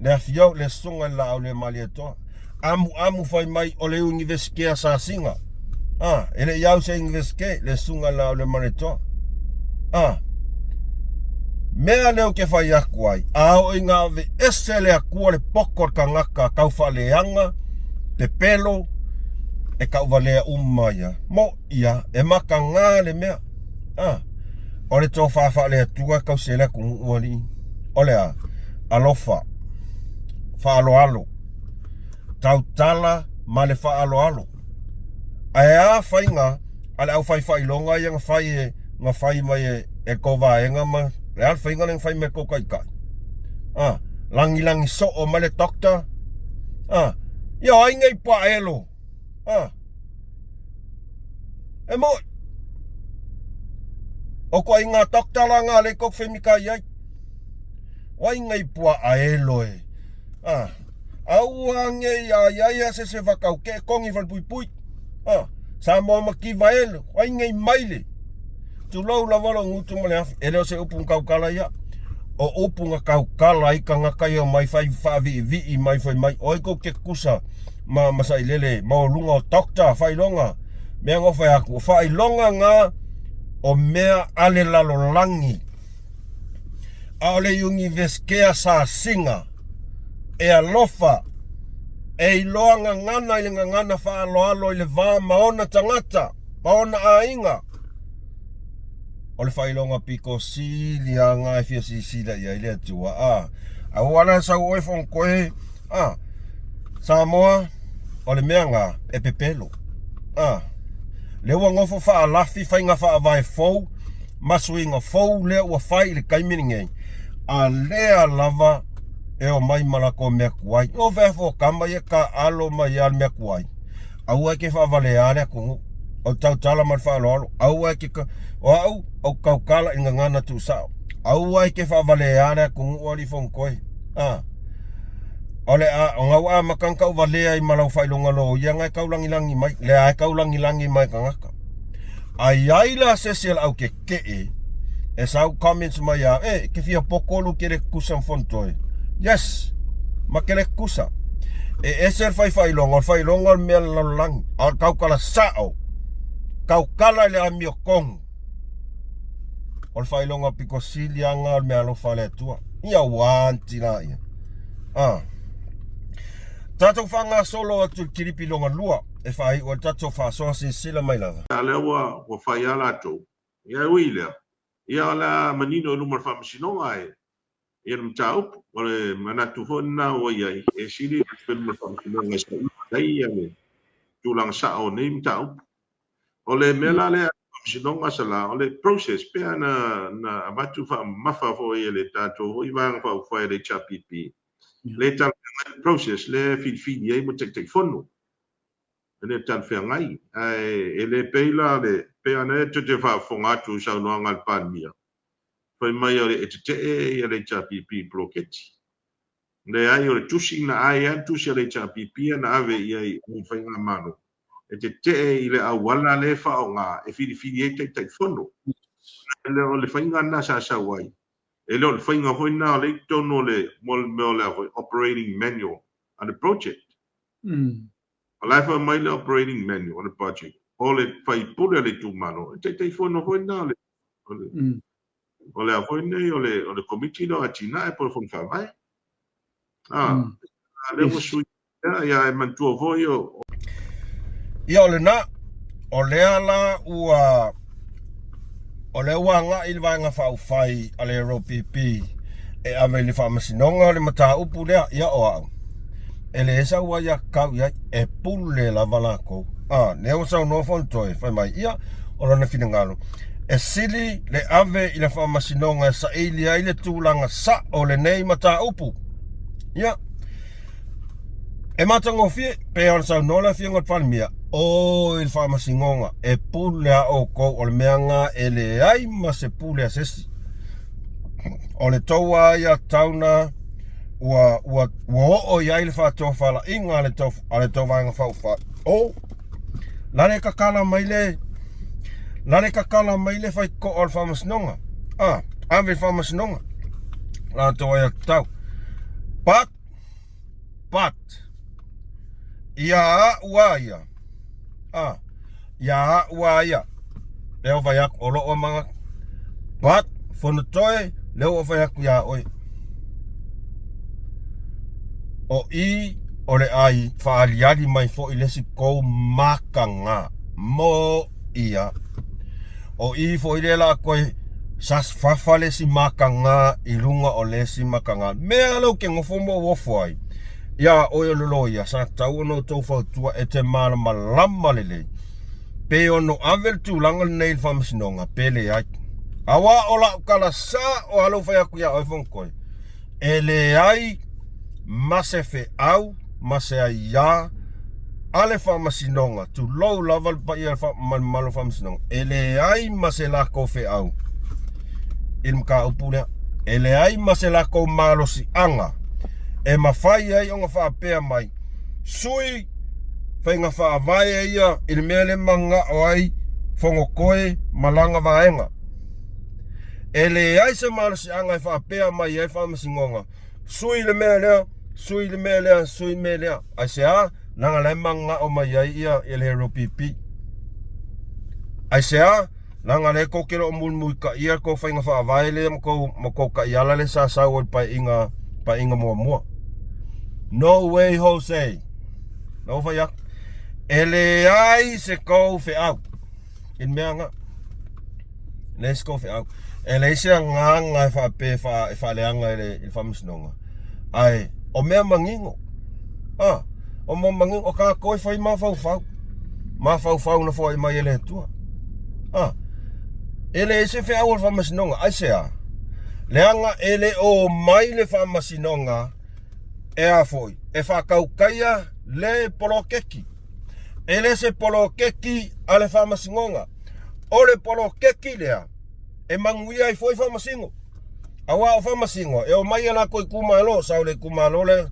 le FE'AU le sunga la au le mali etoa. Amu fai mai o le universikea sa singa. Ele iau se universike le sunga la au le mali etoa. Mea leo ke fai aku ai. Ao inga ave ese le akua le pokor ka ngaka kau whaleanga, te pelo, e kau valea umaya. Mo ia, e maka ngā le mea. O le tō whawha le atua kau se le kungu uani. O le alofa. Whaaloalo. Tau tala ma le whaaloalo. Ai whainga, ale au whailonga ia ngā whai mai e kovaenga ma. Le al whainga le whai me kokaikai. Langi so o ma le dokta. Ia ainga i paelo. E moi. O ko inga dokta la ngā le kok whemika iai. O inga i pua aelo e. Au ange ia se wakau ke kongi whan pui. Sa mo makiwa elo. O inga i maile. Tu lau la wala ngutu male afi. E leo se upung kaukala ia. O upunga kaukala i ka ngakai o mai whai whaavi mai whai mai. O iko ke kusa ma sa ilele. Ma o lunga o dokta whailonga. Mea ngofai aku. Whailonga ngā o mea ale lalo langi. A ole universikea sa singa. E alofa. E iloanga ngana ili ngana whaaloalo ili vā maona tangata. Maona ainga. Ole whailonga piko sili a ngā e fia sila ia ili atua. Awana sa ue fonkoe. Samoa. Ole mea ngā e pepelo. Le ua ngofo wha lafi whainga FAAVAE FOU. Masuinga FOU lea ua whai le kaimiringei. A lea lava e o mai malako mea kuai. O vefo kamba ia ka alo mai al mea kuai. Aua ke FAAVALEA lea kungu. O tau tala man whaaloalo. Aua ke ka... O au, o kaukala inga ngana tu sao. Aua ke FAAVALEA lea kungu o li fonkoe. Ole o ngau makang kau valea i malau whailonga lo. Ia ngai kau langi mai. Lea ai kau langi mai ka ngaka. Ai la sesial au ke e sau comments mai a. Ke fia pokolu ke le kusa mfontoe. Yes. Ma ke le kusa. Eser whailonga mea lalangi. Al kau kala sao. Kau kala le amio kongu. Ol whailonga piko sili anga al mea lo whale tua. Ia wanti na ia. Tatou whanga solo atu kiripi longa lua. E whai o tatou whaasoa sila mai lava. Ia lewa wa whai ala tau. Ia uilea. Ia la manino numar whamasinonga e. Ia mtaupu. Ole manatu hona o iai. E sili numar whamasinonga sa iai ia me. Tulang sao ne mtaupu. Ole mela le whamasinonga sa la. Ole process pea na abatu whamafa fo ia le tatou. Hoi vanga whai le chapipi. Le tal process le fidi ai mo tek fono le tal fe ngai e le peila le pe ana te fa fongatu sa no ngal pania foi mai ole te e le chapipi POLOKETI le ai ole tusi na ai an tusi le chapipi na ave ia o fa nga mano te ile awala le fa nga e fidi ai tek fono le ole fa nga na sa wai e lo whainga hoi nā le tono le mol le operating manual on the project. A lai wha mai le operating manual on the project. O le whai pule le tūmano. E te whono hoi nā le. O le a hoi nei o le committee no a tina e po le whong whawai. Le wasui Ia e mantua foi o. Ia ole na, o lea la ua, o le wanga i le vanga whaufai a le Europipi e ave li whamasinonga le mata upu lea ia o au. E le esa ua ia kau ia e pule la valako. Neo sau no FONOTOE, whai mai ia o lana fina ngalo. E sili le ave i le whamasinonga e sa ili ai le tūlanga sa o le nei mata upu. Ia. E matango fie, pe on sau nola fie ngot whanmia. O il whamasinonga e pule a o kou o le meanga e LEAI ma se pule a sesi. O le toua ia tauna ua o ia i le whātua whala inga ale tau vanga whauwha. O, lare kakala mai le whai ko o le whamasinonga. Ave whamasinonga. Lana toa ia tau. But, ia ua ia. Ia ua ia. Leo vai aku olo o manga. But, FONOTOE, leo o vai aku ia oi. O i, o le ai, whaaliari mai fo i lesi kou makanga. Mo ia. O i fo i lela koe, sas fafale si makanga, i runga o lesi makanga. Mea lau ke ngofomo wofo ai. Ia oio lolo ia, sa tau no tau whautua e te malama lama lele. Pe ono avel tūlanga nei whamasinonga, pe le ai. Awa o la ukala sa o halo whai aku ia oi whonkoe. E le ai, mase FE'AU, mase ai ia, ale whamasinonga, tu lou lava pa ia malo whamasinonga. E le ai, mase lako FE'AU. Ilmka upulea. E le ai, mase lako malo si anga. E mawhai ai o ngā whaapea mai. Sui, whai ngā FAAVAE ia, il mele manga o ai, whongo koe, malanga vaenga. E le ai se malo si anga e whaapea mai ai whamasingonga. Sui le melea. Ai se a, nanga le manga o mai ai ia, il hero pipi. Ai se a, nanga le kokero o mulmui ka ia, ko whai ngā FAAVAE le, mako ka iala le sa sau pa inga mua. No way, Jose. No whai ak. E le ai se kou FE'AU. In mea nga. Let's go FE'AU. E le se nganga e whape e whaleanga i whamasinonga. Ai, o mea mangingo. O mea mangingo, o ka koe whai mawhau. Mawhau na whai mai ele tua. E le se FE'AU o whamasinonga. Ai se a. Leanga ele o mai le whamasinonga e a foi. E whakaukaia le polokeki. E le se polokeki a le whamasinonga. O le polokeki lea. E manguia i foi whamasingo. Awa o whamasingo. E o mai ala koe kumalo. Sau le kumalo le.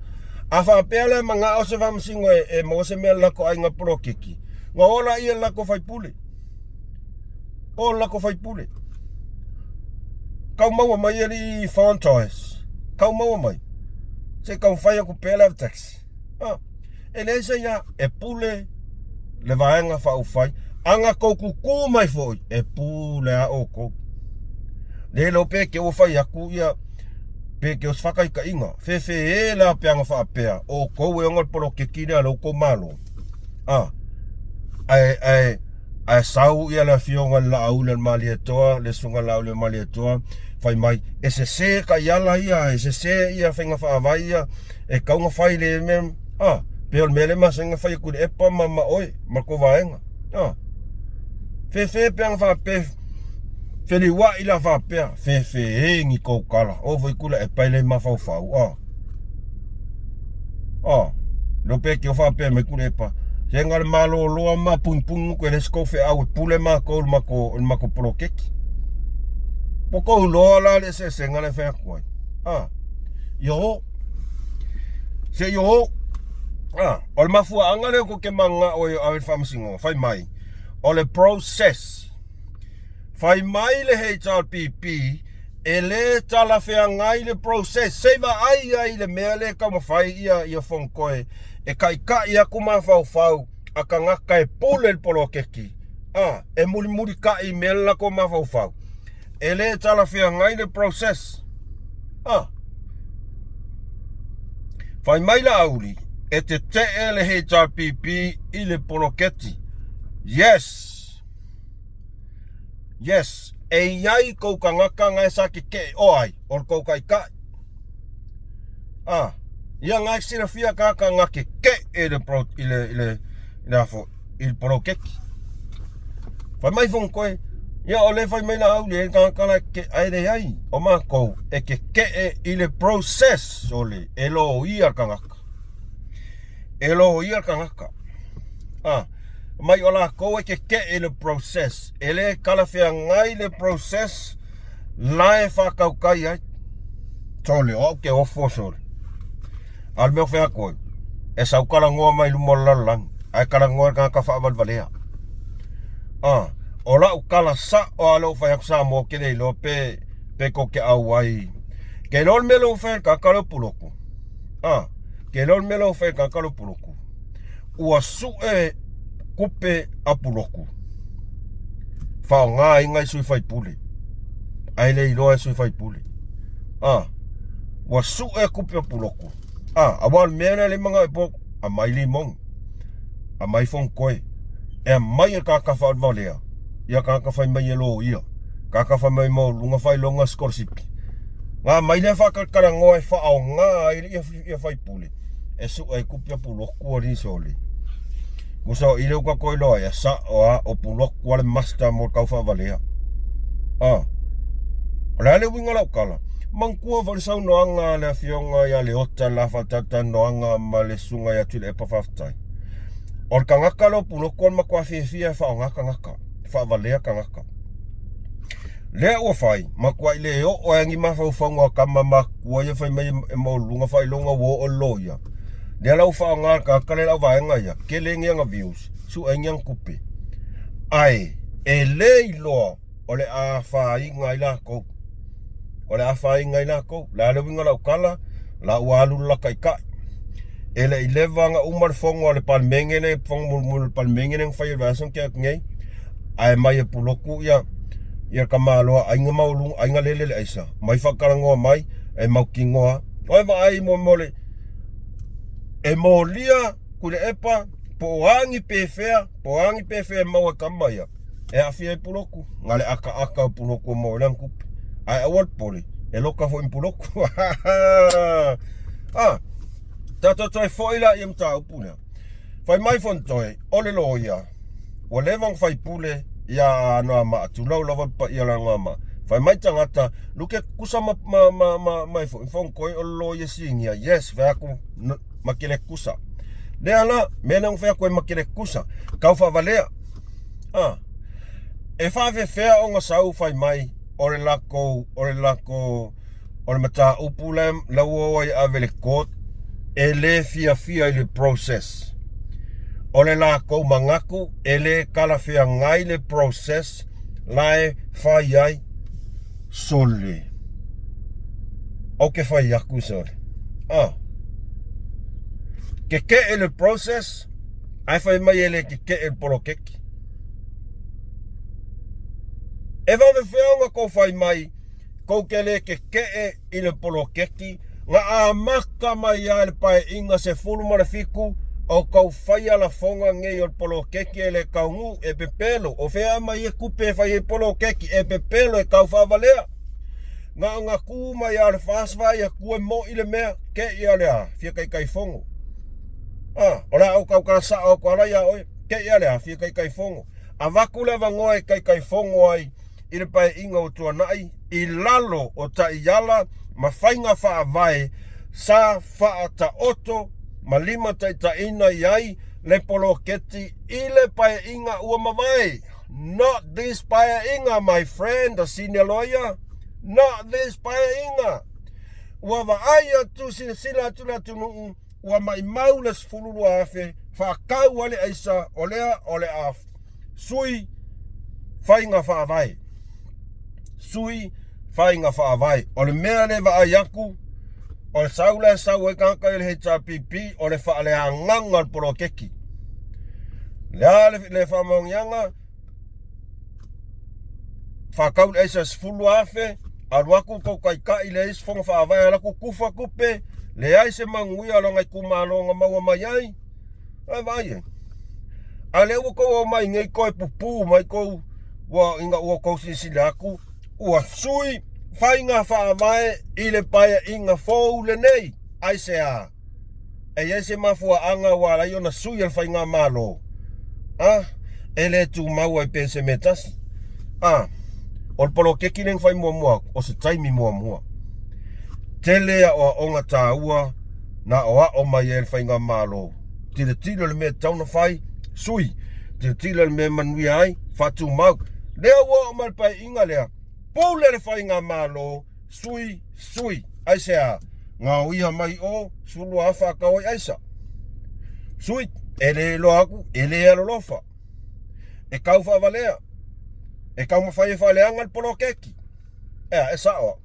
A whapea le manga o se whamasingo e mo se mea lako ai ngā polokeki. Ngā ola ia lako whaipule. O lako whaipule. Kau maua mai ali FONOTOE. Kau maua mai. Se kau whai aku pēla tax. E le se ia e pule le vaenga whauwhai. Anga kou kuku mai foi. E pule a o kou. Le lo pe ke o whai aku ia. Pe ke o whakai ka inga. Fe la pe anga whaapea. O kou e onga polokeki rea lo kou malo. Ai sau ia la fionga la aule mali etoa. Le sunga la aule mali etoa. Whai mai, e se ka iala ia, e se ia whainga FAAVAE ia, e kaunga whai le mem, peo mele masa inga whai kuri epa mama oi, mako vaenga. Fe peanga whape, wheli wa ila whapea, fe ngi koukala, o vai kula e paile mawhau. Lope ki o whapea me kuri epa, se ngare malo loa ma pung koe le sko FE'AU, pule mako polokeki. Poko loa la le se senga le whea koe. Yo. Se yo. O le mafua anga le ko ke manga o i awe whamasingo. Whai mai. O le process. Whai mai le HRPP. E le tala whea ngai le process. Seiva ai le mea le kama whai ia whonkoe. E ka ia kuma whau. A ka ngaka e pule le polokeki. E muri ka i mea la ko ma whau. E le tala whea ngai le process. Whai mai la auli. e te le HRPP i le poloketi. Yes. Yes. E iai kou ka ngaka ngai sa ke oai, or kou kai kai. Ia ngai sira fia ka ngake e le poloketi. Fai mai fong koe, ia ole fai mai na au le ka ke aere ai, o ma kou e ke i le process ole, e lo ia ka ngaka. E lo ia ka ngaka. Mai ola kou e ke i le process, e le kala fia ngai le process, lae whakaukai ai. Tole, ke ofo sole. Al meo fea koe, e sau kala ngoa mai lumolalang, ai kala ngoa ka whaamalvalea. O lau kala sa o alo fai aku sa mo kene ilo pe ko ke au ai. Ke lol melo fai kakalo puloku. Ke lol melo fai kakalo puloku. Ua su e kupe a puloku. Fao ngā ingai sui fai pule. Ai le ilo e sui fai pule. Ua su e kupe a puloku. Awal mena le mga epok a mai limong. A mai fong koe. E mai e kakawha advalea. Ia kakawhai mai e lo ia. Kakawhai mai mo lunga whai longa skorsipi. Ngā mai le whakakara ngoa e whaao ngā ia whai pule. E su e kupia puloku a risole. Kusa o ile uka koe loa e sa o puloku ale masta mo kau whavalea. Rale winga lau kala. Mangkua wharisau noanga le fionga ia le ota la whatata noanga ma le sunga ia tule e pawhaftai. Or ka ngaka lo puloku on makua fia whao ngaka ngaka. Whavalea ka ngaka. Lea ua whai, makua i le o angi mawhauwhaunga kama makua ia whai mai e maulunga whai longa wo o loia. Lea lau whao ngā kakale lau vaenga ia, ke le ngianga views, su e ngiang kupe. Ai, e le i loa, o le a whai ngai la kou. O le a whai ngai la kou, la le winga lau kala, la ua alu la kai kai. E le i le vanga umar fongo o le palmengene, fongo palmengene whai vasong kia ngei. Ai mai e puloku ia ka maloa ainga maulung ainga lele aisa mai whakarangoa mai e maukingoa oi wa ai mo mole e molia kule epa poangi pefea maua kamaya e afia e puloku ngale aka puloku mo lankup ai awal poli e loka fo puloku tato toi foila im tau pula fai mai fontoi ole loia o levang fai pule ia no ma tu lau lava pa ia la ngama fai mai tangata luke kusa mai fon koi o lo ye singia yes fa ku makile kusa le ala menang fa ko makile kusa kau fa valea e fa ve fea o nga sau fai mai ore lako ore mata upulem lawo ai avele kot ele fia ile process ole la kou mangaku ele kala fia ngai le process lae fai ai sole. Oke fai aku sole. Ke ele process ai fai mai ele ke el polokeki. Eva me fea nga kou fai mai kou kele ke ele polokeki nga a maka mai ai pai inga se fulu marafiku o kau whaia la fonga ngei o polokeki e le kaungu e pepelo. O whea mai e kupe whai e polokeki e pepelo e kau whavalea. Ngā kū mai a le whaaswai e kue mo i le mea ke i a lea fia kai fongo. O la au kau karasa au kua rai a oi ke i a lea fia kai fongo. A waku lewa ngoa e kai fongo ai i le pai inga o tua nai i lalo o ta iala ma whainga FAAVAE sa whaata oto ma lima ta ina iai le poloketi i le pae inga ua mawai. Not this pae inga, my friend, the senior lawyer. Not this pae inga. Ua waaya tu sila tuna tunu ua mai maules fululu afe whakau wale aisa ole af. Sui whainga FAAVAE. Sui whainga FAAVAE. Ole mea le waayaku o le sau e kanka le HRPP o le whaale a nganga polokeki. Lea le whamaungianga whakaul eisa sfulu afe a ruaku kou kai ka i le is fonga FAAVAE ala ku kufa kupe LEAI se manguia longa kumalonga maua mai ai. Ai vai. Ale ua ko mai ngai ko pupu mai ko wa inga ua ko sisilaku ua sui FAIGA FAAVAE I le paia inga FOU le nei ai se a. E se mafua anga wa la yona sui al FAIGA malo. Ele tu mau ai pense metas. Ol polokeki len fai mua o se taimi mua. Tele o onga taua na o mai el FAIGA malo. Tilo le me tauna fai sui. Tilo le me manui ai fatu mau. Lea wa o mal pai inga lea. Pole le FAIGA malo sui ai se a. Ngā uia mai o sulu afa kawai aisa. Sui ele lo aku ele alo lofa. E kau fa valea. E kau mawhai whaleanga al polokeki. E sawa.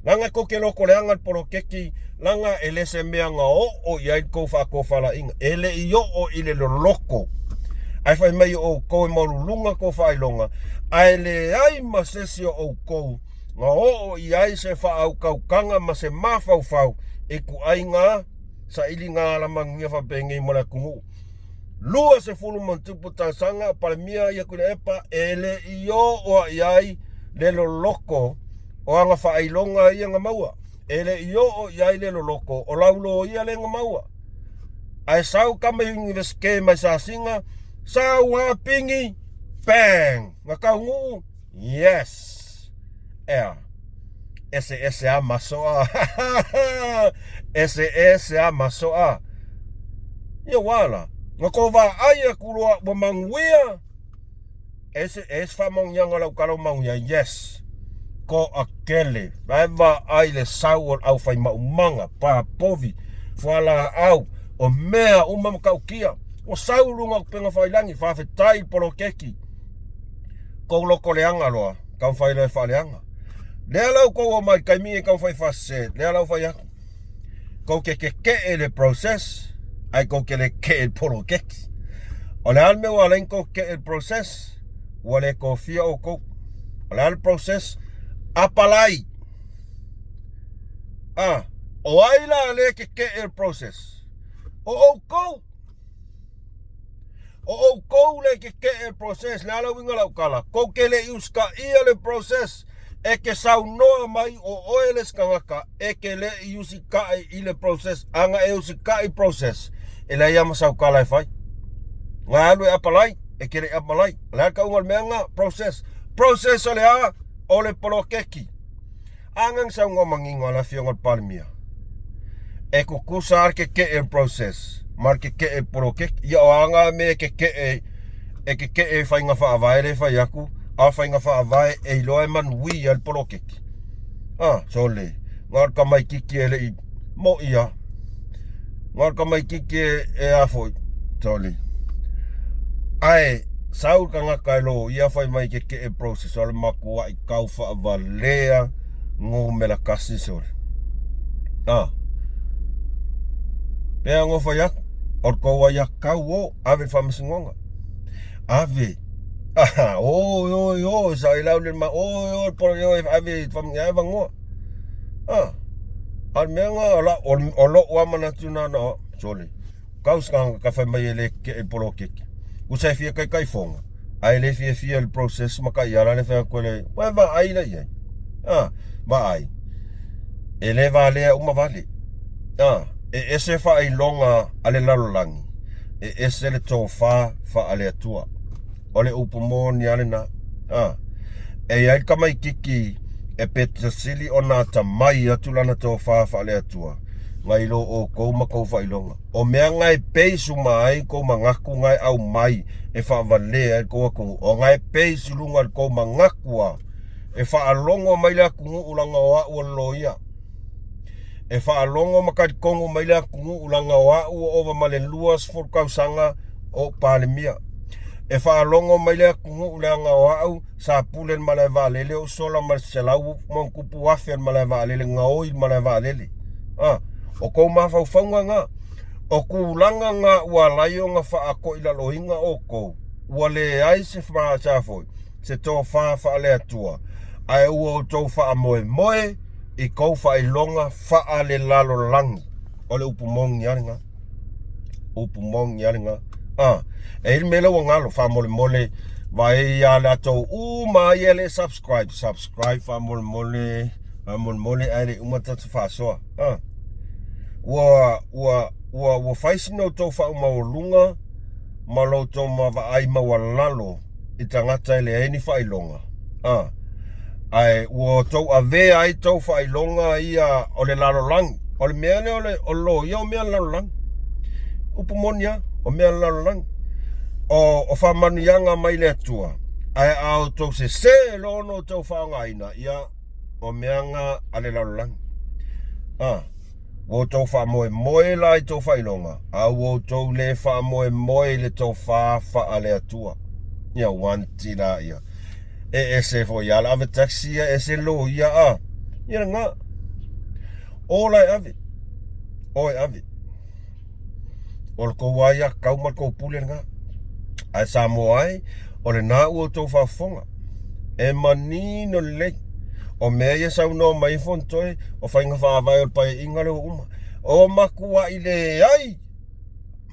Langa ko ke loko leanga al polokeki. Langa ele se mea ngā o iai kou whakofala inga. Ele I o ile lo loko. Ai whai mai o kou e maulunga kou whailonga. Ai le ai masesio o kou. Ngā o iai se whaau kaukanga ma se mawhau e ku ai ngā sa ili ngā alamangia whapengi mara kungu. Lua se fulu mantupu tansanga palemia ia kune epa ele I o iai lelo loko o anga whailonga ia ngā maua. Ele I o iai lelo loko o laulo ia le ngā maua. Ai sau kama yungi veske mai sa singa sau hapingi bang ngā kaungu yes. Ese a masoa. Ese a masoa. Ia wala. Ngako va aia kulua wa manguia. Ese famong yang lau kalau manguia yes. Ko akele. Vai ai le sau au fai maumanga pa povi. Fuala au o mea umam kaukia. O sau lunga penga failangi fa fetai polokeki. Ko loko leanga loa. Kau fai le faleanga. Lea lau kou o mai kaimi e kau fai fase. Lea lau fai aku. Kou ke le process. Ai kou ke le ke polokeki. O le alme wa len kou ke process. Wa le kou fia o kou. O le al process. Apalai. O ai la le ke process. O kou. O kou le ke process. Lea lau inga lau kala. Kou ke le iuska ia le process. E ke sau noa mai o oeles kangaka e ke le iusi kai I le process anga e usi kai process e le ia masau kala e fai ngā alu e apalai e ke le apalai le ka ungal meanga process o le a o le polokeki angang sau ngā mangingo la fiongal palmia e kukusa ar ke process mar ke polokeki ia o anga me ke FAIGA FAAVAE le fai aku FAIGA FAAVAE e iloa e manui al polokeki. Sole. Ngar ka mai kiki e lei mo ia. Ngar ka mai kiki e afoi. Sole. Ai, saul ka ngaka lo ia fai mai ke process ole makua I kau whaavalea ngō mela kasi sole. Pea ngō fai aku. Orko wa ia kau o ave whamasingonga. Ave. Sa ilau le ma por ave fam ya vango. Al menga la o lo wa mana tuna no sole. Kaus ka fa mai le ke polokeki. U sai fia kai fonga. Ai le fia el process maka ya la le fa ko le. Wa ai la ye. Ba ai. Ele vale uma vale. Ese fa ai longa ale lalolangi. Ese le tofa fa ale atua. Ole upumoni ale na. E ai kamai kiki e petasili o nā tamai atulana tō whawhale atua. Ngai lo o kou makou whailonga. O mea ngai peisu mai kou mangaku ngai au mai e whawalea e kou aku. O ngai peisu lunga kou mangakua e whaalongo mai lea kungu ulanga wa ua loia. E whaalongo makari kongo mai lea kungu ulanga wa ua ova male luas forkausanga o palemia. E whaalongo mai lea kungu ulanga wa au sa pulen malai valele o sola marselau mongkupu wafian malai valele ngaoi malai valele. O kou mawhauwhaunga ngā. O kulanga ngā ua laio ngā whaako ila lohinga o kou. Ua LEAI se whaasafoi. Se tō whaafale atua. Ai ua o tō wha moe moe. I kou whailonga wha le lalo langi. O le upumongi aringa. Upumongi aringa. E il mele wa ngalo wha mole mole. Vai ya la tau uma yele subscribe. Subscribe wha mole mole. Wha mole mole aere umatatu FA'ASOA. Ua whaisino tau wha umaolunga. Malo tau ma ai mawalalo. I tangata ele eni whailonga. Ai ua tau ave ai tau whailonga ia o le lalo langi. O le mea ne o lo ia o mea lalo langi. Upumonia o mea lalo langi. O whamanianga mai le atua. Ai au tau se lono tau whaongaina ia o meanga a le lalo langi. Wo tau wha moe lai tau whailonga. Au o tau le wha moe le tau wha ale atua. Ia wanti la ia. E se fo ia la ave taxi e se lo ia Ia nga. Ola ave. Oi ave. Ol ko waya kau mal ko pule nga. Ai sa mo ai o le na u tau wha fonga. E manino le. O mea ia sau no mai FONOTOE o whainga FAAVAE o pai inga leo uma. O makua i LEAI.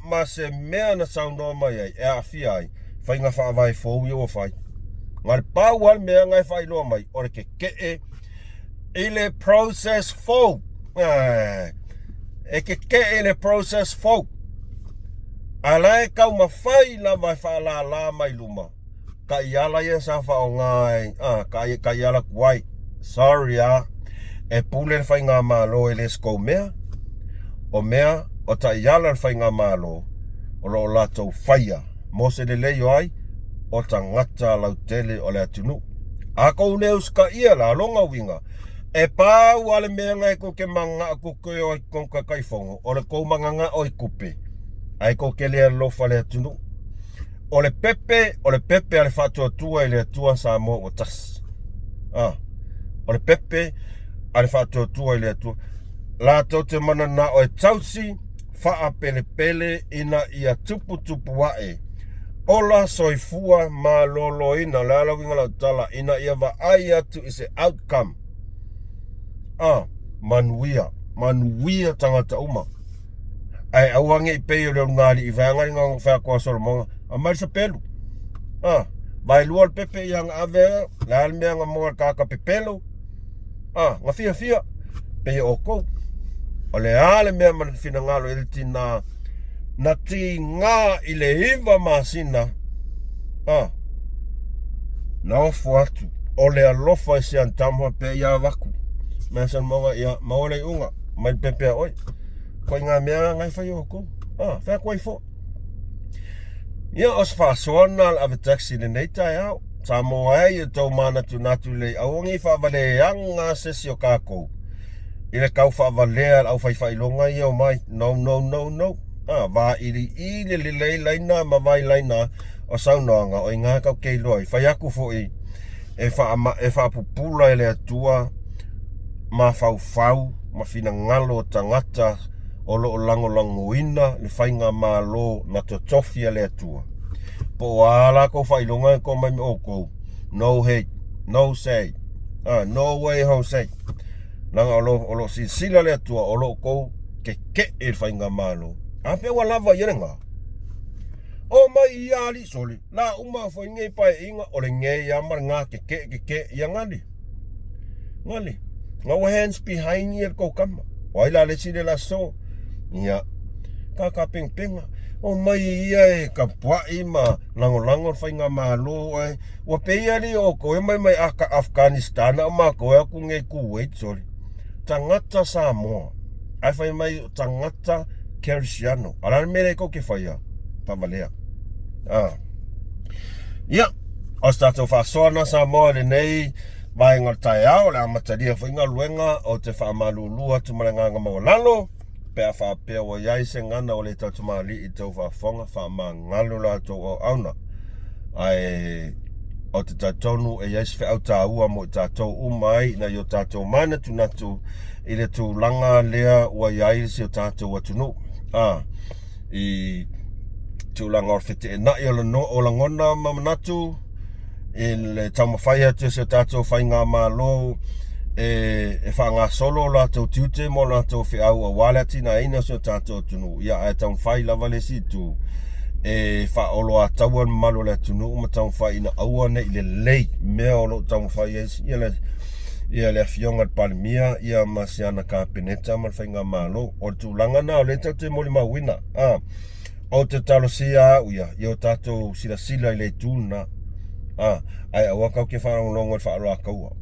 Ma se mea na sau no mai ai. E a FE'AU. Whainga FAAVAE FO'u i o whai. Ngai pau al mea ngai whai loa mai. O re ke i le process FO'u. E ke i le process FO'u. Alae kau ma whai la mai whaala la mai luma. Ka i ala ia sa whao ngai. Ka i ala kuai. Sorry e pule le whainga malo e le skou mea. O mea o ta iala le whainga malo. O lo latou whaia. Mo se le leo ai. O ta ngata lau tele o le atunu. A kou neus ka ia la longa winga. E pau ale mea ngai ko ke manga ko koe o i konka kaifongo. O le kou manganga o i kupe. Ai ko ke lea lofa le atunu. O le pepe ale whatua tua i le atua sa mo o tas. O le pepe, ale whatua tua i le atua. La tau te mana na o e tausi, wha pele pele ina ia tupu wae. Ola soifua ma lolo ina, le ala winga lau tala, ina ia wa ai atu i se outcome. Manuia tangata uma. Ai awange i peo leo ngari, i vangari ngang wha kua solomonga, a marisa pelu. Vai lua le pepe yang ave, le almea nga mua kaka pepelo. Nga fia pe o ko o le ale mea man fina ngalo ele tina na ti nga i le iwa masina na ofu atu o le alofa i se antamua pe ia waku mea san mawa ia maole unga mai pepe oi koi ngā mea ngai whai o ko whea koi fo ia os FA'ASOA na ave taxi le nei tai au sa mo ai e tau mana tu natu le aongi whaavale anga sesi o kako. I le kau whaavalea au whailonga i o mai. No. Va ili le lei laina ma vai laina o saunoanga o i ngā kau kei loi. Whai aku fo i e whaapupula e le atua ma fau ma fina ngalo tangata o lo lango ina le whainga ma lo na totofia le atua. Po ala ko whailonga ko mai me oko. No hate, no say. No way home say. Nanga olo sila le atua olo ko ke e whainga malo. Ape wa lava yerenga. O mai iali soli. La uma fo ngei pai inga o le ngei amar ngā ke ia ngali. Ngau hands behind you ko kama. Waila le sile la so. Ia. Kaka penga. O mai ia e ka puai ma lango whainga malo ai. Wa peia li o koe mai aka Afghanistan o ma koe aku ngai Kuwait sori. Tangata Samoa. Ai whai mai tangata Kersiano. Arana mele ko ke whaia. Pavalea. Ia. O stato FA'ASOA na Samoa le nei. Vai ngal tai au le amataria whainga luenga o te whaamalulua tumaranganga mawalalo. Pea whapea o iai se ngana o le tautumali i tau whafonga whaamangalo la tau o auna. Ai o te tautonu e iai se FE'AU tāua mo i tātou umai na i o tātou mana tunatu i le tūlanga lea ua iai se o tātou atunu. I tūlanga o white e nai o langona mamanatu i le taumawhai atu se o tātou whainga malo e whanga solo la tau tiute mo la tau FE'AU a wale tina ina so tātou tunu. Ia e tau whai lava le situ. E whaolo a tauan malo le tunu ma tau whai ina aua ne i le lei. Mea olo tau whai ia le fionga palmia ia masiana ka peneta mal whainga malo. O tu langa na o le tau te moli mawina. O te talo sia uia. Ia o tātou sila i le tūna. Ai awa kau ke whanongongo i whaaro a kaua.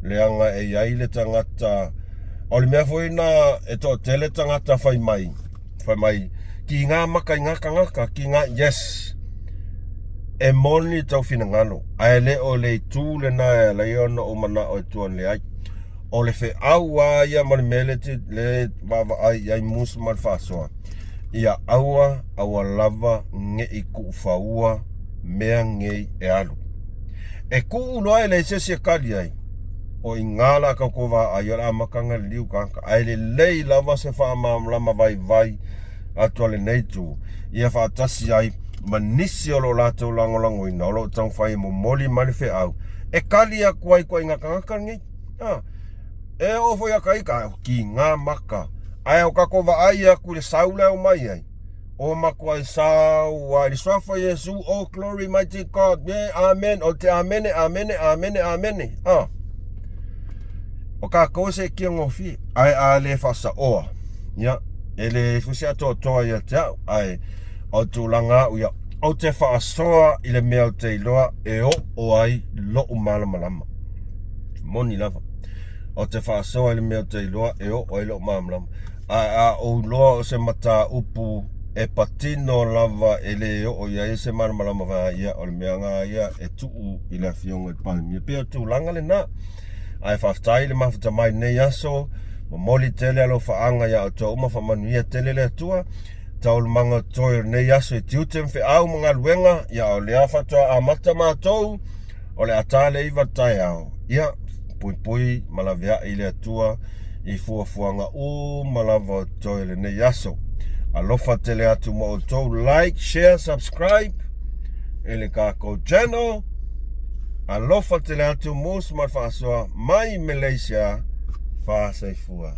Leanga e iai le tangata o le mea fwoi na e to tele tangata whai mai ki ngā maka i ngaka ki ngā yes e moni tau whinangano ai le o le tū le na e le ona o mana o tuan le ai o le FE'AU a ia mani mele te le vava ai iai MUSS Ma Le FA'ASOA ia aua lava nge i ku faua mea ngei e alu e ku uloa e le sesi kali ai o ingala ka kova ayola makanga liu kanka ai le lei lava se fa lama vai atu le neitu ia fa tasi ai manisi o lo lato langolango ina o lo tau fai mo moli ma le FE'AU e kali a kuai ngaka ngi e o fo ya kai ka ki nga maka ai o ka kova ai a ku le saula o mai ai o makwai sau wa le swafa Yesu oh glory mighty God amen o te amene o ka kose ki ngofi ai a le fasa oa ya ele fusia to ya tau ai o tu langa uia o te faasoa i le mea te iloa e o ai lo malama moni lava o te faasoa i le mea te iloa e o ai lo malama o loa o se mata upu e patino lava ele o ia se malama va ia o le mea nga ia e tuu i la fionga i palmi pe tu langa le na ai whaftai le mawhata mai nei aso ma moli tele alo whaanga ia o tō uma whamanuia tele le atua tau le manga toi nei aso i tiutem FE'AU mga luenga ia o le awhatoa a mata mātou o le atale iwa tai au ia pui malavea i le atua i fuafuanga o malava toi le nei aso alofa tele atu mo o tō like, share, subscribe ele kako channel alofa tele atu MUSS Ma Le FA'ASOA mai Malaysia fa saifua